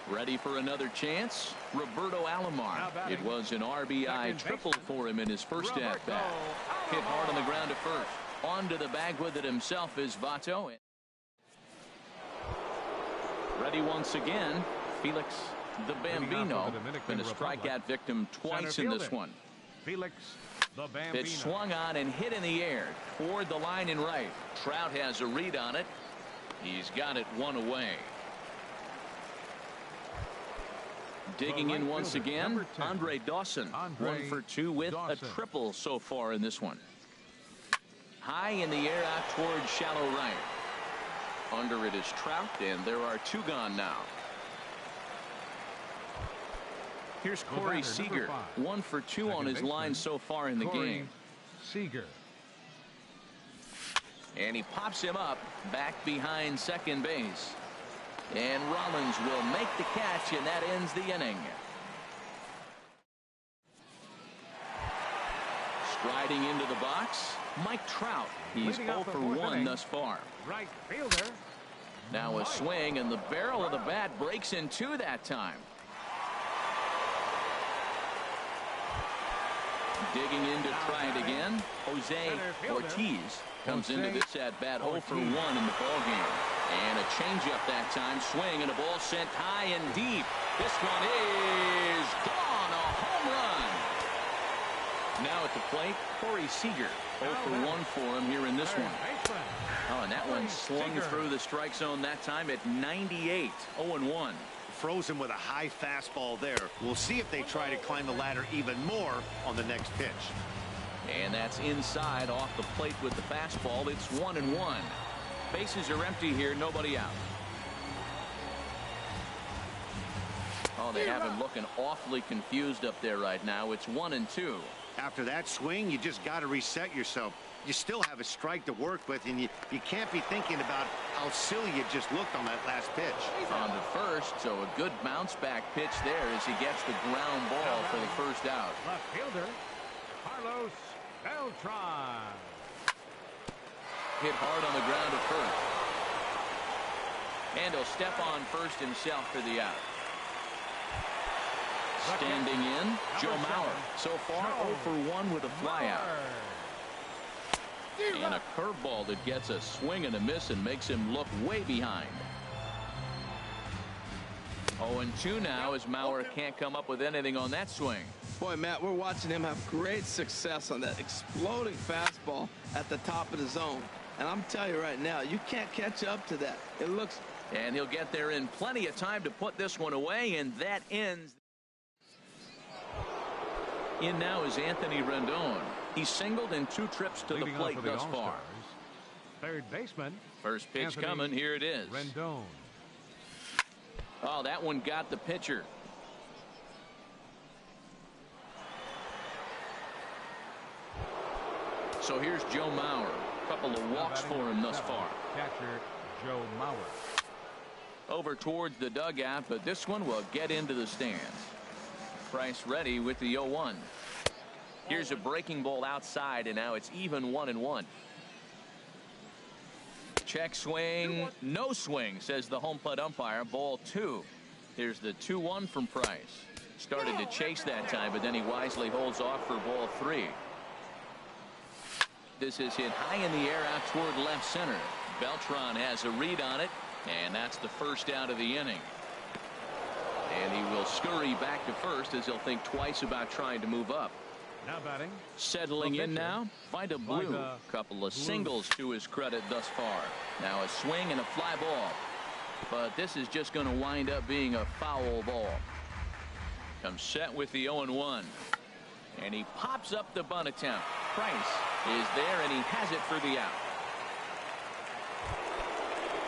Ready for another chance? Roberto Alomar. It was an RBI triple for him in his first at-bat. Hit hard on the ground to first. On to the bag with it himself is Votto. Ready once again, Felix the Bambino. Been a strikeout victim twice in this one. Felix the Bambino. Pitch swung on and hit in the air toward the line and right. Trout has a read on it. He's got it 1 away. Digging in once again, Andre Dawson. 1 for 2 with a triple so far in this one. High in the air out towards shallow right. Under it is Trout, and there are 2 gone now. Here's Corey Seager. 1 for 2 on his line so far in the game. Seager. And he pops him up back behind second base. And Rollins will make the catch, and that ends the inning. Striding into the box, Mike Trout. He's 0 for 1 thus far. Right fielder. Now a swing, and the barrel of the bat breaks in 2 that time. Digging in to try it again. Jose Ortiz comes into this at bat 0 for 1 in the ballgame. And a changeup that time. Swing and a ball sent high and deep. This one is gone. A home run. Now at the plate, Corey Seager. 0 for 1 for him here in this one. Oh, and that one slung through the strike zone that time at 98. 0-1. Frozen with a high fastball there. We'll see if they try to climb the ladder even more on the next pitch. And that's inside off the plate with the fastball. It's 1-1. Bases are empty here. Nobody out. Oh, they have him looking awfully confused up there right now. It's 1-2. After that swing, you just got to reset yourself. You still have a strike to work with, and you can't be thinking about how silly you just looked on that last pitch. On to first, so a good bounce-back pitch there as he gets the ground ball for the first out. Left fielder, Carlos Beltran. Hit hard on the ground at first. And he'll step on first himself for the out. Standing in, Joe Mauer. So far, 0 for 1 with a flyout. And a curveball that gets a swing and a miss and makes him look way behind. 0-2 now as Mauer can't come up with anything on that swing. Boy, Matt, we're watching him have great success on that exploding fastball at the top of the zone. And I'm telling you right now, you can't catch up to that. It looks... And he'll get there in plenty of time to put this one away, and that ends. In now is Anthony Rendon. He's singled in 2 trips to the plate thus far. Third baseman. First pitch Anthony coming. Here it is. Rendon. Oh, that one got the pitcher. So here's Joe Mauer. A couple of walks for him thus far. Catcher Joe Mauer. Over towards the dugout, but this one will get into the stands. Price ready with the 0-1. Here's a breaking ball outside, and now it's even 1-1. Check swing, no swing, says the home plate umpire. Ball 2. Here's the 2-1 from Price. Started to chase that time, but then he wisely holds off for ball 3. This is hit high in the air out toward left center. Beltran has a read on it, and that's the first out of the inning. And he will scurry back to first as he'll think twice about trying to move up. Now batting. Settling in now, Vida Blue. Couple of singles to his credit thus far. Now a swing and a fly ball. But this is just going to wind up being a foul ball. Comes set with the 0-1. And he pops up the bunt attempt. Price is there, and he has it for the out.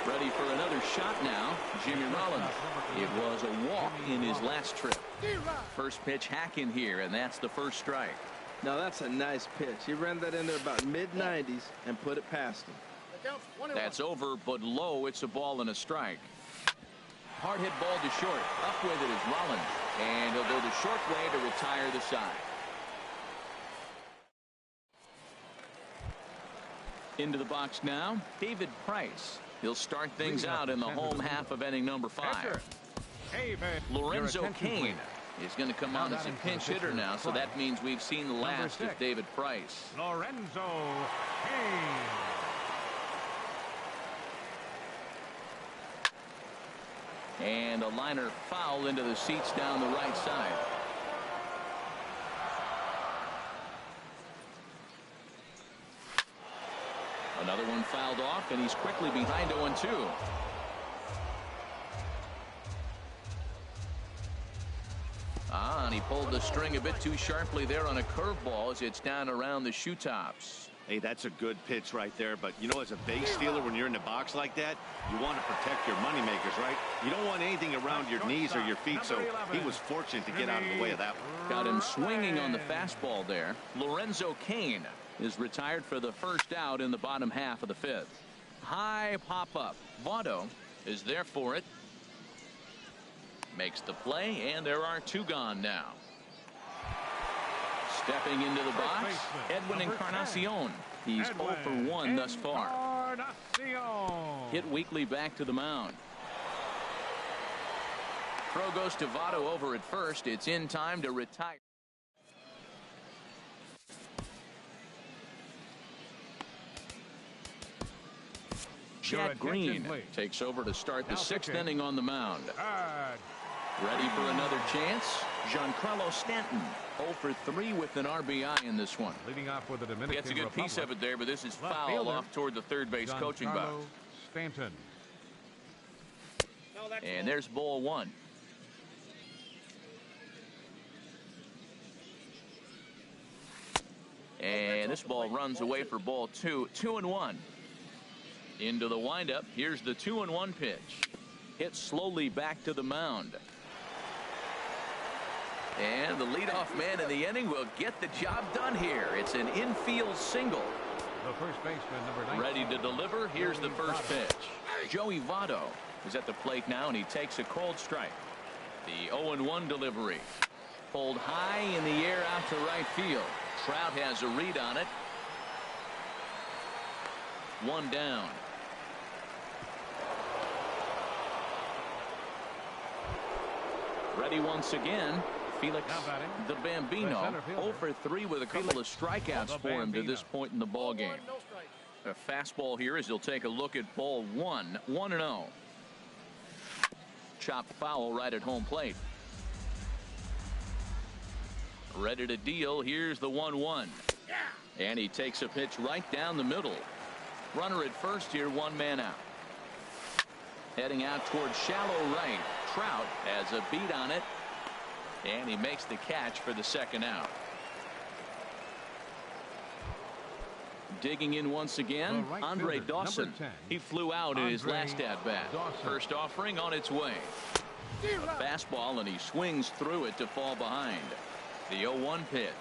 Ready for another shot now, Jimmy Rollins. It was a walk in his last trip. First pitch hack in here, and that's the first strike. Now that's a nice pitch. He ran that in there about mid-90s and put it past him. That's over, but low. It's a ball and a strike. Hard hit ball to short. Up with it is Rollins, and he'll go the short way to retire the side. Into the box now, David Price. He'll start things out in the home half of inning number 5. Lorenzo Cain is going to come on as a pinch hitter now, so that means we've seen the last of David Price. Lorenzo Cain. And a liner foul into the seats down the right side. Another one fouled off, and he's quickly behind 0-2. And he pulled the string a bit too sharply there on a curveball as it's down around the shoe tops. Hey, that's a good pitch right there. But, you know, as a base stealer, when you're in the box like that, you want to protect your moneymakers, right? You don't want anything around your knees or your feet, so he was fortunate to get out of the way of that one. Got him swinging on the fastball there. Lorenzo Cain is retired for the first out in the bottom half of the 5th. High pop-up. Votto is there for it. Makes the play, and there are 2 gone now. Stepping into the box, Edwin Encarnacion. He's 0 for 1 thus far. Hit weakly back to the mound. Throw goes to Votto over at first. It's in time to retire. Chad Green takes over to start the 6th inning on the mound. Ready for another chance? Giancarlo Stanton, 0 for 3 with an RBI in this one. Leading off with the Dominican Gets a good Republic. piece of it there, but this is foul off toward the third base coaching box. Stanton. And there's ball 1. And this ball runs away for ball 2. 2-1. Into the windup. Here's the 2-1 pitch. Hit slowly back to the mound. And the leadoff man in the inning will get the job done here. It's an infield single. The first baseman, number 19. Ready to deliver. Here's the first pitch. Joey Votto is at the plate now, and he takes a cold strike. The 0-1 delivery. Pulled high in the air out to right field. Trout has a read on it. One down. Ready once again. Felix the Bambino 0 for 3 with a couple of strikeouts for him to this point in the ball game. A fastball here as he'll take a look at ball 1. 1-0. Chopped foul right at home plate. Ready to deal. Here's the 1-1. And he takes a pitch right down the middle. Runner at first here, one man out. Heading out towards shallow right. Trout has a beat on it. And he makes the catch for the second out. Digging in once again, right Andre fielder, Dawson. 10, He flew out in his last at-bat. First offering on its way. A fastball, and he swings through it to fall behind. The 0-1 pitch.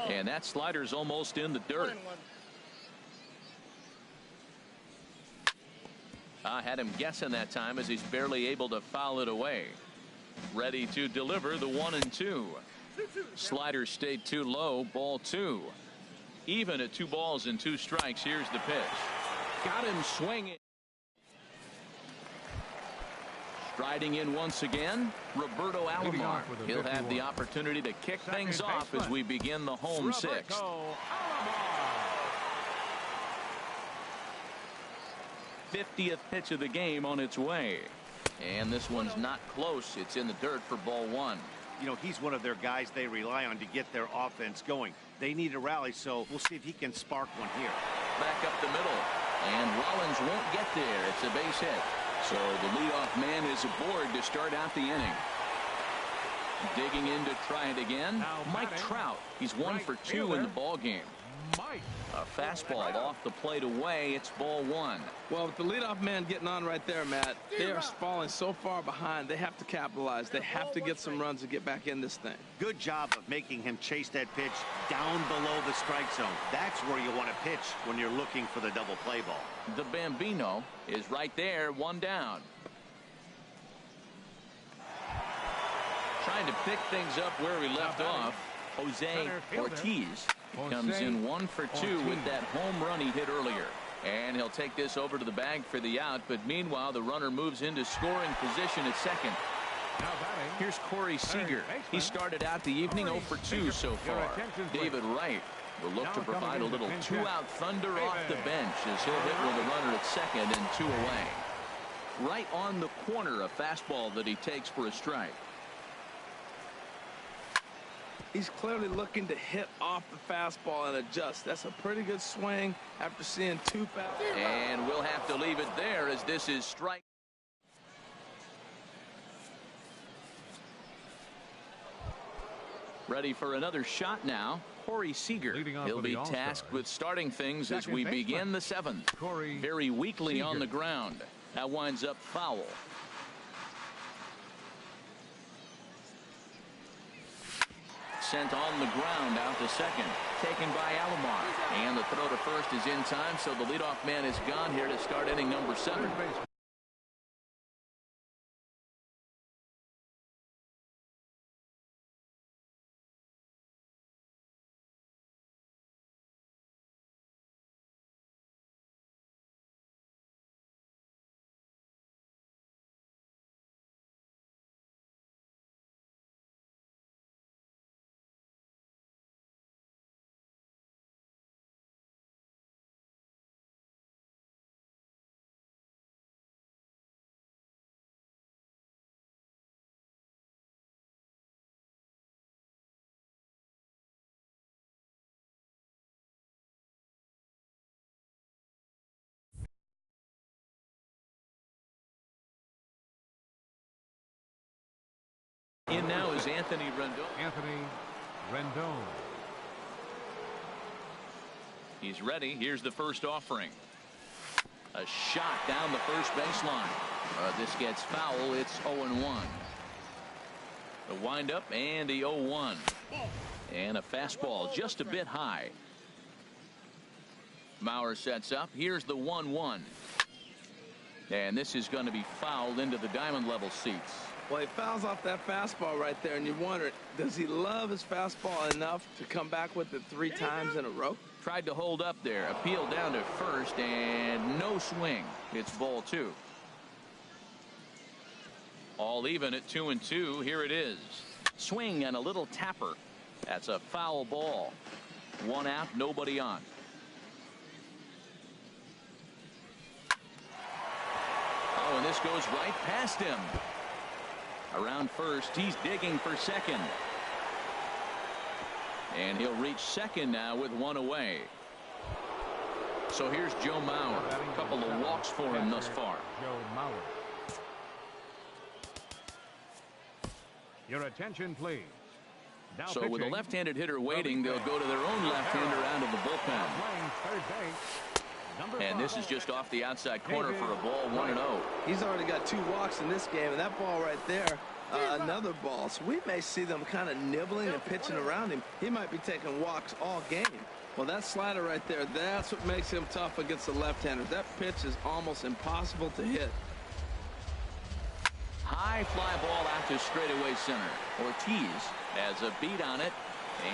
And that slider's almost in the dirt. I had him guessing that time as he's barely able to foul it away. Ready to deliver the 1-2. Slider stayed too low. Ball 2. Even at 2 balls and 2 strikes. Here's the pitch. Got him swinging. Striding in once again, Roberto Alomar. He'll have the opportunity to kick things off as we begin the home 6th. 50th pitch of the game on its way. And this one's not close. It's in the dirt for ball 1. You know, he's one of their guys they rely on to get their offense going. They need a rally, so we'll see if he can spark one here. Back up the middle. And Rollins won't get there. It's a base hit. So the leadoff man is aboard to start out the inning. Digging in to try it again. Mike Trout. He's 1 for 2 in the ball game. A fastball off the plate away. It's ball 1. Well, with the leadoff man getting on right there, Matt, they are falling so far behind. They have to capitalize. They have to get some runs to get back in this thing. Good job of making him chase that pitch down below the strike zone. That's where you want to pitch when you're looking for the double play ball. The Bambino is right there. 1 down. Trying to pick things up where we left off. Jose Ortiz comes in 1 for 2 with that home run he hit earlier. And he'll take this over to the bag for the out. But meanwhile, the runner moves into scoring position at second. Here's Corey Seager. He started out the evening 0 for 2 so far. David Wright will look to provide a little 2-out thunder off the bench as he'll hit with a runner at second and 2 away. Right on the corner, a fastball that he takes for a strike. He's clearly looking to hit off the fastball and adjust. That's a pretty good swing after seeing 2 fastballs. And we'll have to leave it there as this is strike. Ready for another shot now. Corey Seager. He'll be tasked with starting things as we begin the 7th. Very weakly on the ground. That winds up foul. Sent on the ground out to second. Taken by Alomar. And the throw to first is in time, so the leadoff man is gone here to start inning number 7. In now is Anthony Rendon. He's ready. Here's the first offering. A shot down the first baseline. This gets foul. It's 0-1. The windup and the 0-1. And a fastball just a bit high. Mauer sets up. Here's the 1-1. And this is going to be fouled into the diamond level seats. Well, he fouls off that fastball right there, and you wonder, does he love his fastball enough to come back with it 3 times in a row? Tried to hold up there. Appeal down to first, and no swing. It's ball 2. All even at 2-2. Here it is. Swing and a little tapper. That's a foul ball. 1 out, nobody on. Oh, and this goes right past him. Around first, he's digging for second. And he'll reach second now with 1 away. So here's Joe Mauer. A couple of walks for him thus far. Joe Mauer. Your attention, please. Now so with a left-handed hitter waiting, they'll go to their own left-hander out of the bullpen. And this is just off the outside corner for a ball, 1-0. He's already got 2 walks in this game, and that ball right there, another ball. So we may see them kind of nibbling and pitching around him. He might be taking walks all game. Well, that slider right there, that's what makes him tough against the left-handers. That pitch is almost impossible to hit. High fly ball out to straightaway center. Ortiz has a beat on it,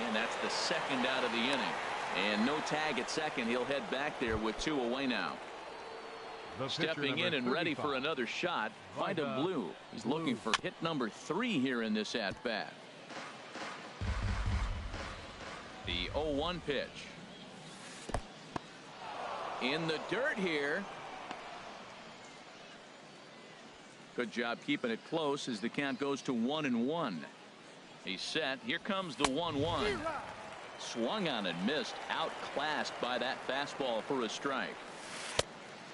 and that's the second out of the inning. And no tag at second. He'll head back there with 2 away now. Stepping in and ready for another shot. Find a Blue. He's looking for hit number 3 here in this at bat. The 0-1 pitch. In the dirt here. Good job keeping it close as the count goes to 1-1. He's set. Here comes the 1-1. Swung on and missed. Outclassed by that fastball for a strike.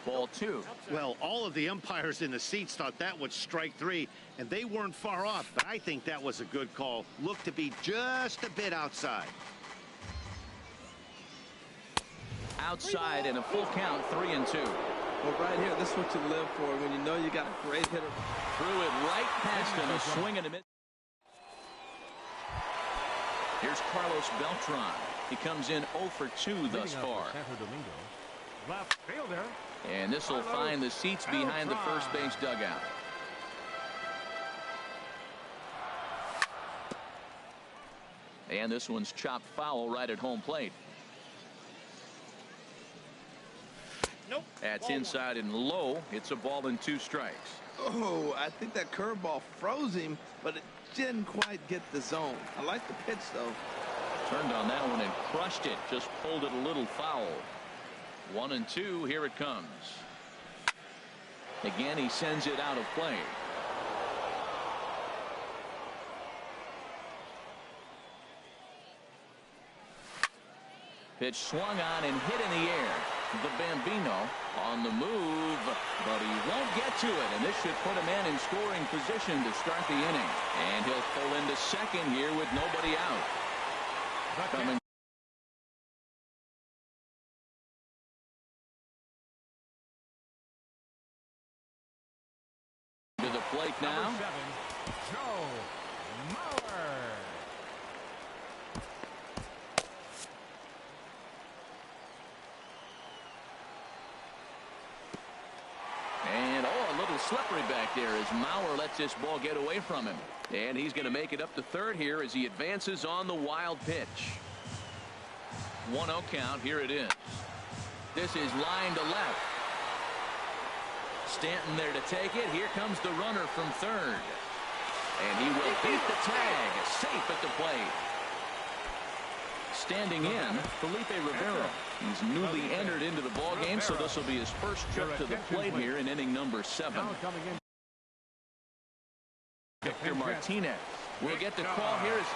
Ball 2. Well, all of the umpires in the seats thought that was strike 3, and they weren't far off, but I think that was a good call. Looked to be just a bit outside. Outside and a full count, 3-2. Well, right here, this is what you live for when you know you got a great hitter. Threw it right past him. A swing and a miss. Here's Carlos Beltran. He comes in 0 for 2 thus far. Left fielder. And this will find the seats behind the first base dugout. And this one's chopped foul right at home plate. Nope. That's inside and low. It's a ball and 2 strikes. Oh, I think that curveball froze him, but it didn't quite get the zone. I like the pitch, though. Turned on that one and crushed it. Just pulled it a little foul. 1-2. Here it comes. Again, he sends it out of play. Pitch swung on and hit in the air. The Bambino on the move, but he won't get to it, and this should put a man in scoring position to start the inning. And he'll pull into second here with nobody out. Coming to the plate now. Number 7, Joe Mauer. And a little slippery back there as Mauer lets this ball get away from him. And he's going to make it up to third here as he advances on the wild pitch. 1-0 count. Here it is. This is line to left. Stanton there to take it. Here comes the runner from third. And he will beat the tag. Safe at the plate. Standing in, Felipe Rivera. He's newly entered into the ball game, so this will be his first trip to the plate here in inning number 7. Victor Martinez will get the call here as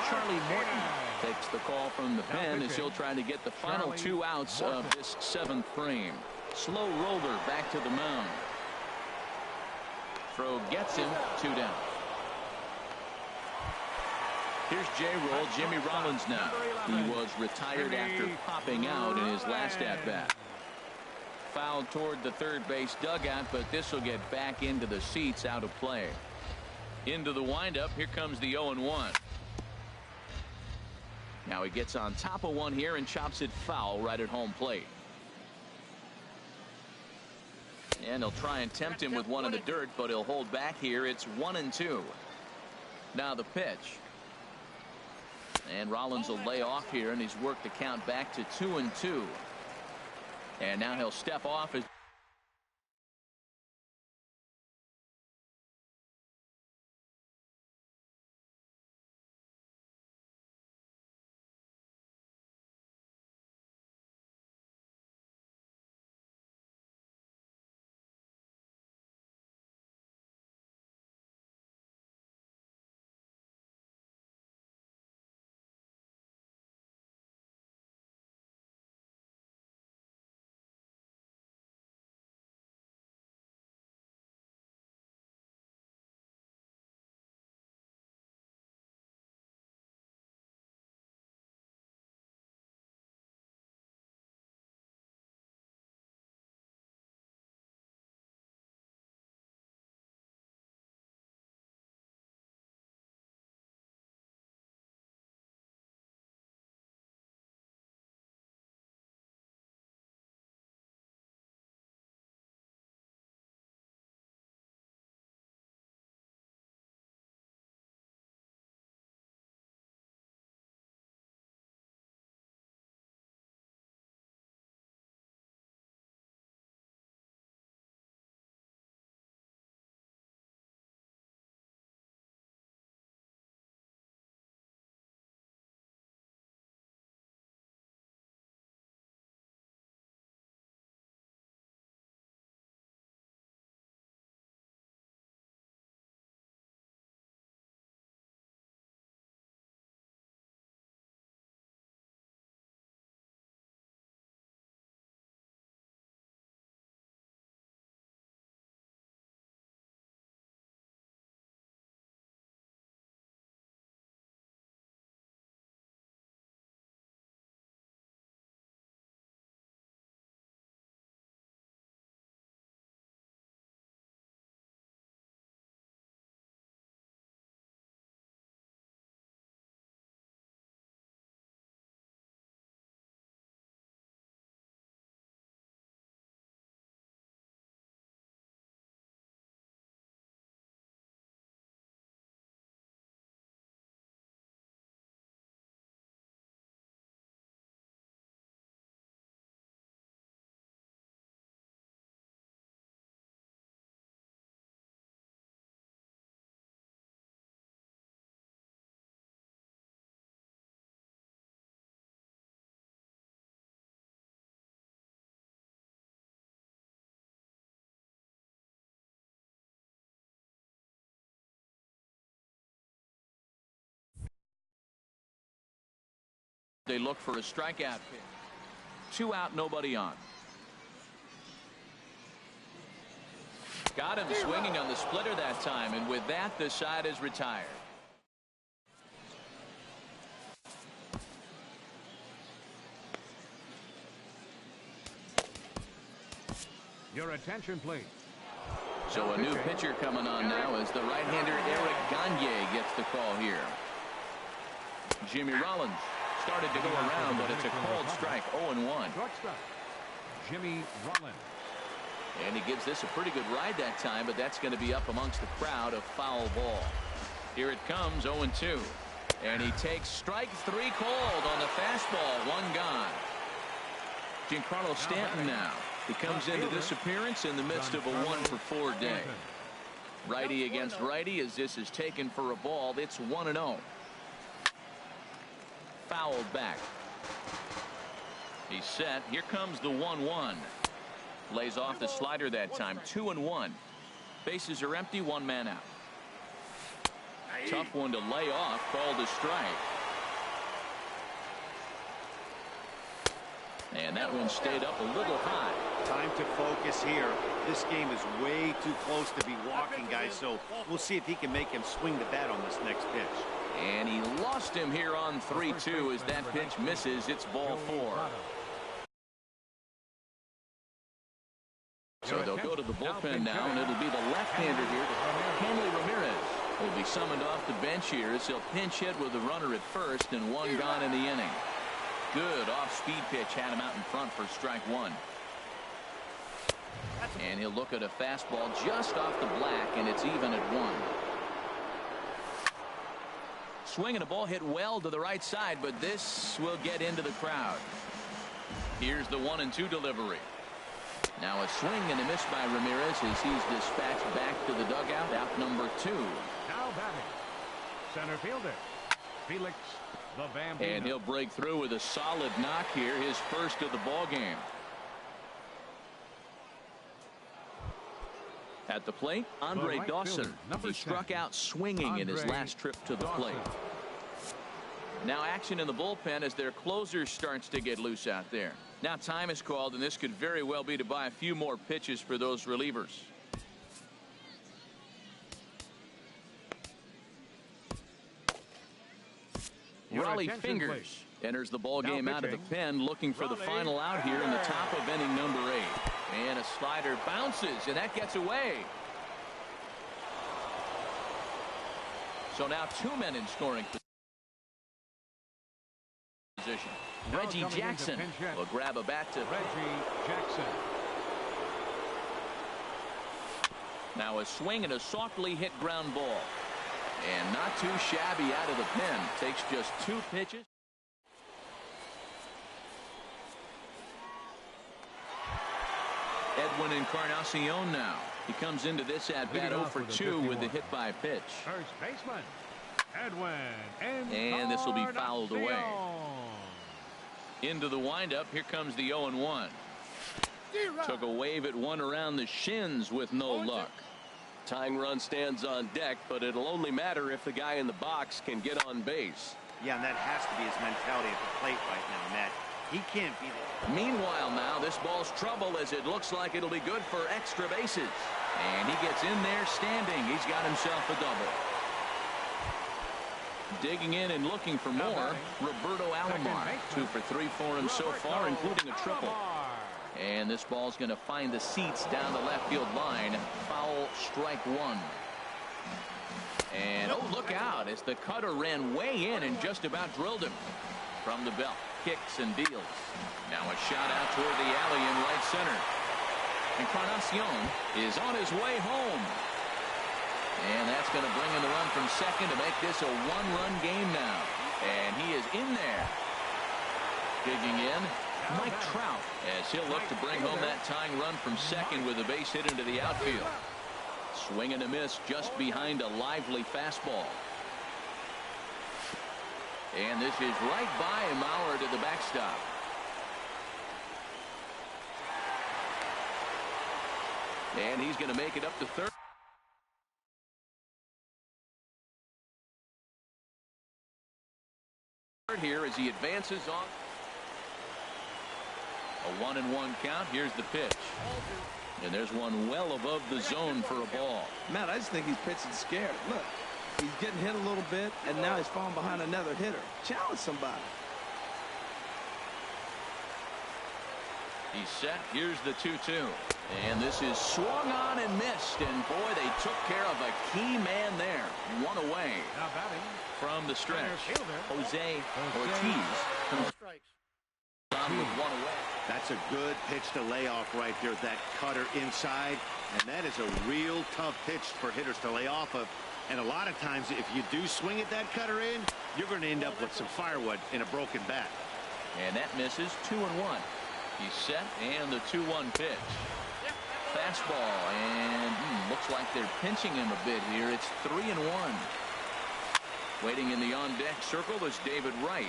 Charlie Morton takes the call from the pen as he'll try to get the final 2 outs of this 7th frame. Slow roller back to the mound. Throw gets him 2 down. Here's J-Roll, Jimmy Rollins now. He was retired after popping out in his last at-bat. Fouled toward the third base dugout, but this will get back into the seats out of play. Into the windup. Here comes the 0-1. Now he gets on top of one here and chops it foul right at home plate. And he'll try and tempt him with one in the dirt, but he'll hold back here. It's 1-2. Now the pitch. And Rollins will lay off here, and he's worked the count back to 2-2. And now he'll step off as they look for a strikeout pitch. 2 out, nobody on. Got him swinging on the splitter that time, and with that, the side is retired. Your attention, please. So a new pitcher coming on now as the right-hander Eric Gagne gets the call here. Jimmy Rollins started to go around, but it's a called strike. 0-1. Jimmy Rollins. And he gives this a pretty good ride that time, but that's going to be up amongst the crowd. A foul ball. Here it comes. 0-2. And he takes strike 3 called on the fastball. 1 gone. Giancarlo Stanton now. He comes into this appearance in the midst of a 1-for-4 day. Righty against righty as this is taken for a ball. It's 1-0. Fouled back. He's set. Here comes the 1-1. Lays off the slider that time. 2-1. Bases are empty. 1 man out. Tough one to lay off. Called a strike. And that one stayed up a little high. Time to focus here. This game is way too close to be walking, guys, so we'll see if he can make him swing the bat on this next pitch. And he lost him here on 3-2 as that pitch misses. It's ball 4. So they'll go to the bullpen now, and it'll be the left-hander here, Hanley Ramirez. will be summoned off the bench here as he'll pinch hit with the runner at first and one gone in the inning. Good off-speed pitch had him out in front for strike one. And he'll look at a fastball just off the black, and it's even at one. Swinging a ball hit well to the right side, but this will get into the crowd. Here's the 1-2 delivery. Now a swing and a miss by Ramirez as he's dispatched back to the dugout. Out number 2. Now batting, center fielder, Felix the Bambino. And he'll break through with a solid knock here, his first of the ball game. At the plate, Andre right Dawson. fielder, He struck out swinging in his last trip to the plate. Now action in the bullpen as their closer starts to get loose out there. Now time is called, and this could very well be to buy a few more pitches for those relievers. Raleigh Fingers enters the ball game out of the pen, looking for the final out here in the top of inning number 8. And a slider bounces, and that gets away. So now 2 men in scoring position. Reggie Jackson will grab a bat to Reggie Jackson. now a swing and a softly hit ground ball. And not too shabby out of the pen. Takes just 2 pitches. Edwin Encarnacion now. He comes into this at bat 0 for 2 with the hit by pitch. First baseman, Edwin. And this will be fouled away. Into the windup. Here comes the 0-1. Took a wave at one around the shins with no luck. Tying run stands on deck, but it'll only matter if the guy in the box can get on base. Yeah, and that has to be his mentality at the plate right now, Matt. He can't be there. Meanwhile now this ball's trouble as it looks like it'll be good for extra bases. And he gets in there standing. He's got himself a double. Digging in and looking for more, Roberto Alomar. 2 for 3 for him so far, including a triple. And this ball's going to find the seats down the left field line. Foul, strike 1. And oh, look out as the cutter ran way in and just about drilled him. From the belt, kicks and deals. Now a shot out toward the alley in right center. Encarnacion is on his way home. And that's going to bring in the run from second to make this a 1-run game now. And he is in there. Digging in, Mike Trout, as he'll look to bring home that tying run from second with a base hit into the outfield. Swing and a miss just behind a lively fastball. And this is right by Maurer to the backstop. And he's going to make it up to third. Here as he advances on. A 1-1 count. Here's the pitch. And there's one well above the zone for a ball. Matt, I just think he's pitching scared. Look, he's getting hit a little bit, and now he's falling behind another hitter. Challenge somebody. He's set. Here's the 2-2. And this is swung on and missed. And boy, they took care of a key man there. One away. Now batting From the stretch, Jose Ortiz comes on with one away. That's a good pitch to lay off right there. That cutter inside. And that is a real tough pitch for hitters to lay off of. And a lot of times, if you do swing at that cutter in, you're going to end up with some firewood in a broken bat. And that misses. 2-1. He's set, and the 2-1 pitch. Fastball, and looks like they're pinching him a bit here. It's 3-1. Waiting in the on-deck circle is David Wright.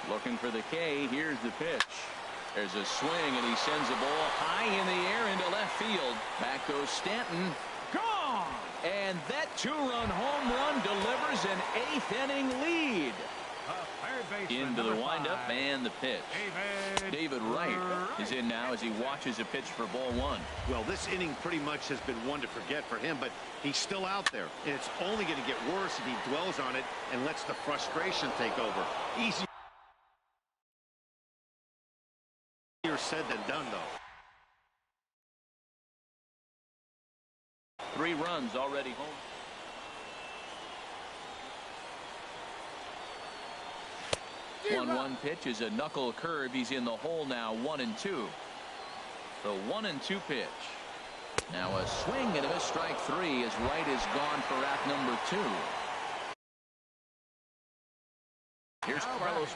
Looking for the K. Here's the pitch. There's a swing, and he sends the ball high in the air into left field. Back goes Stanton. Gone! And that 2-run home run delivers an 8th-inning lead. Into the windup and the pitch. David Wright is in now as he watches a pitch for ball 1. Well, this inning pretty much has been one to forget for him, but he's still out there. And it's only going to get worse if he dwells on it and lets the frustration take over. Easier said than done, though. 3 runs already home. One pitch is a knuckle curve. He's in the hole now, 1-2. The 1-2 pitch. Now a swing and a miss, strike 3 as right is gone for at number 2. Here's Carlos.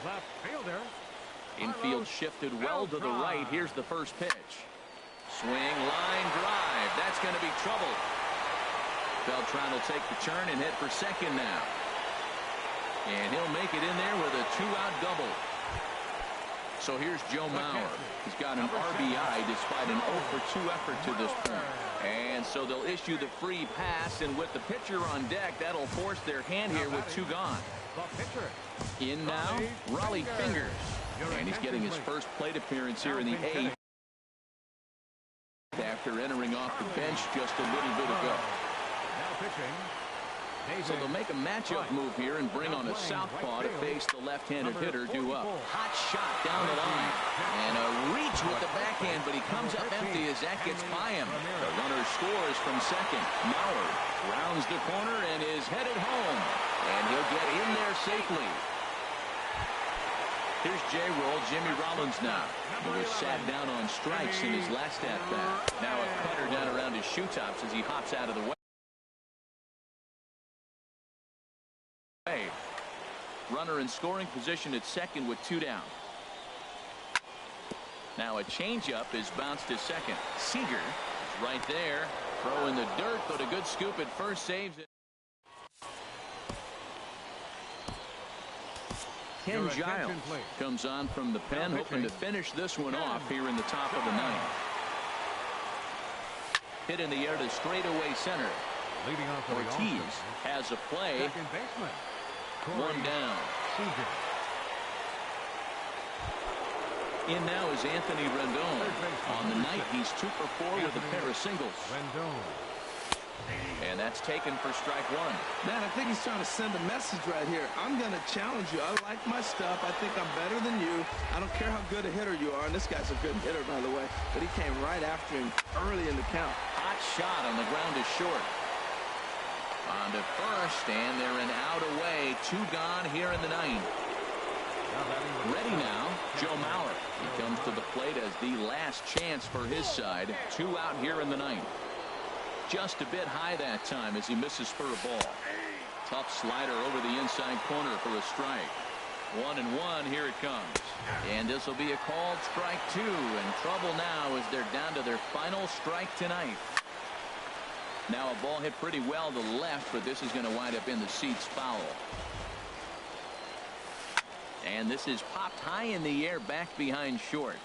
Left fielder. Infield shifted well to the right. Here's the first pitch. Swing, line drive. That's going to be trouble. Beltran will take the turn and hit for second now. And he'll make it in there with a 2-out double. So here's Joe Mauer. He's got an RBI despite an 0-for-2 effort to this point. And so they'll issue the free pass, and with the pitcher on deck, that'll force their hand here with 2 gone. In now, Raleigh Fingers. And he's getting his first plate appearance here in the 8th after entering off the bench just a little bit ago. Now pitching. So they'll make a matchup move here and bring on a southpaw to face the left-handed hitter due up. Hot shot down the line. And a reach with the backhand, but he comes up empty as that gets by him. The runner scores from second. Mauer rounds the corner and is headed home. And he'll get in there safely. Here's J-Roll, Jimmy Rollins now. He was sat down on strikes in his last at-bat. Now a cutter down around his shoe tops as he hops out of the way. Runner in scoring position at second with 2 down. Now a changeup is bounced to second. Seager is right there. Throw in the dirt, but a good scoop at first saves it. Ken Giles comes on from the pen, hoping to finish this one off here in the top of the 9th. Hit in the air to straightaway center. Leading off Ortiz has a play. Second baseman. 1 down. In now is Anthony Rendon. On the night, he's 2 for 4 with a pair of singles. And that's taken for strike 1. Man, I think he's trying to send a message right here. I'm going to challenge you. I like my stuff. I think I'm better than you. I don't care how good a hitter you are. And this guy's a good hitter, by the way. But he came right after him early in the count. Hot shot on the ground is short. On to first, and they're an out away. 2 gone here in the 9th. Ready now, Joe Mauer. He comes to the plate as the last chance for his side. 2 out here in the 9th. Just a bit high that time as he misses for a ball. Tough slider over the inside corner for a strike. 1-1, here it comes. And this will be a called strike 2. And trouble now as they're down to their final strike tonight. Now a ball hit pretty well to the left, but this is going to wind up in the seats foul. And this is popped high in the air back behind short.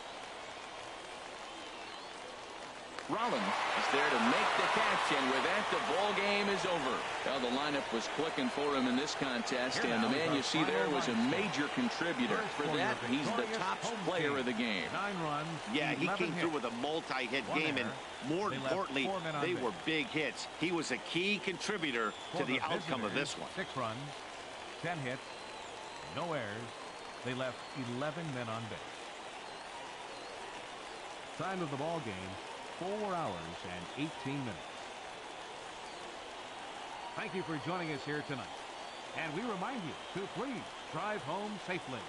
Rollins is there to make the catch, and with that, the ball game is over. Well, the lineup was clicking for him in this contest, and the man you see there was a major contributor. For that, he's the top player of the game. 9 runs. Yeah, he came through with a multi-hit game, and more importantly, they were big hits. He was a key contributor to the outcome of this one. 6 runs, 10 hits, no errors. They left 11 men on base. Time of the ball game, 4 hours and 18 minutes. Thank you for joining us here tonight. And we remind you to please drive home safely.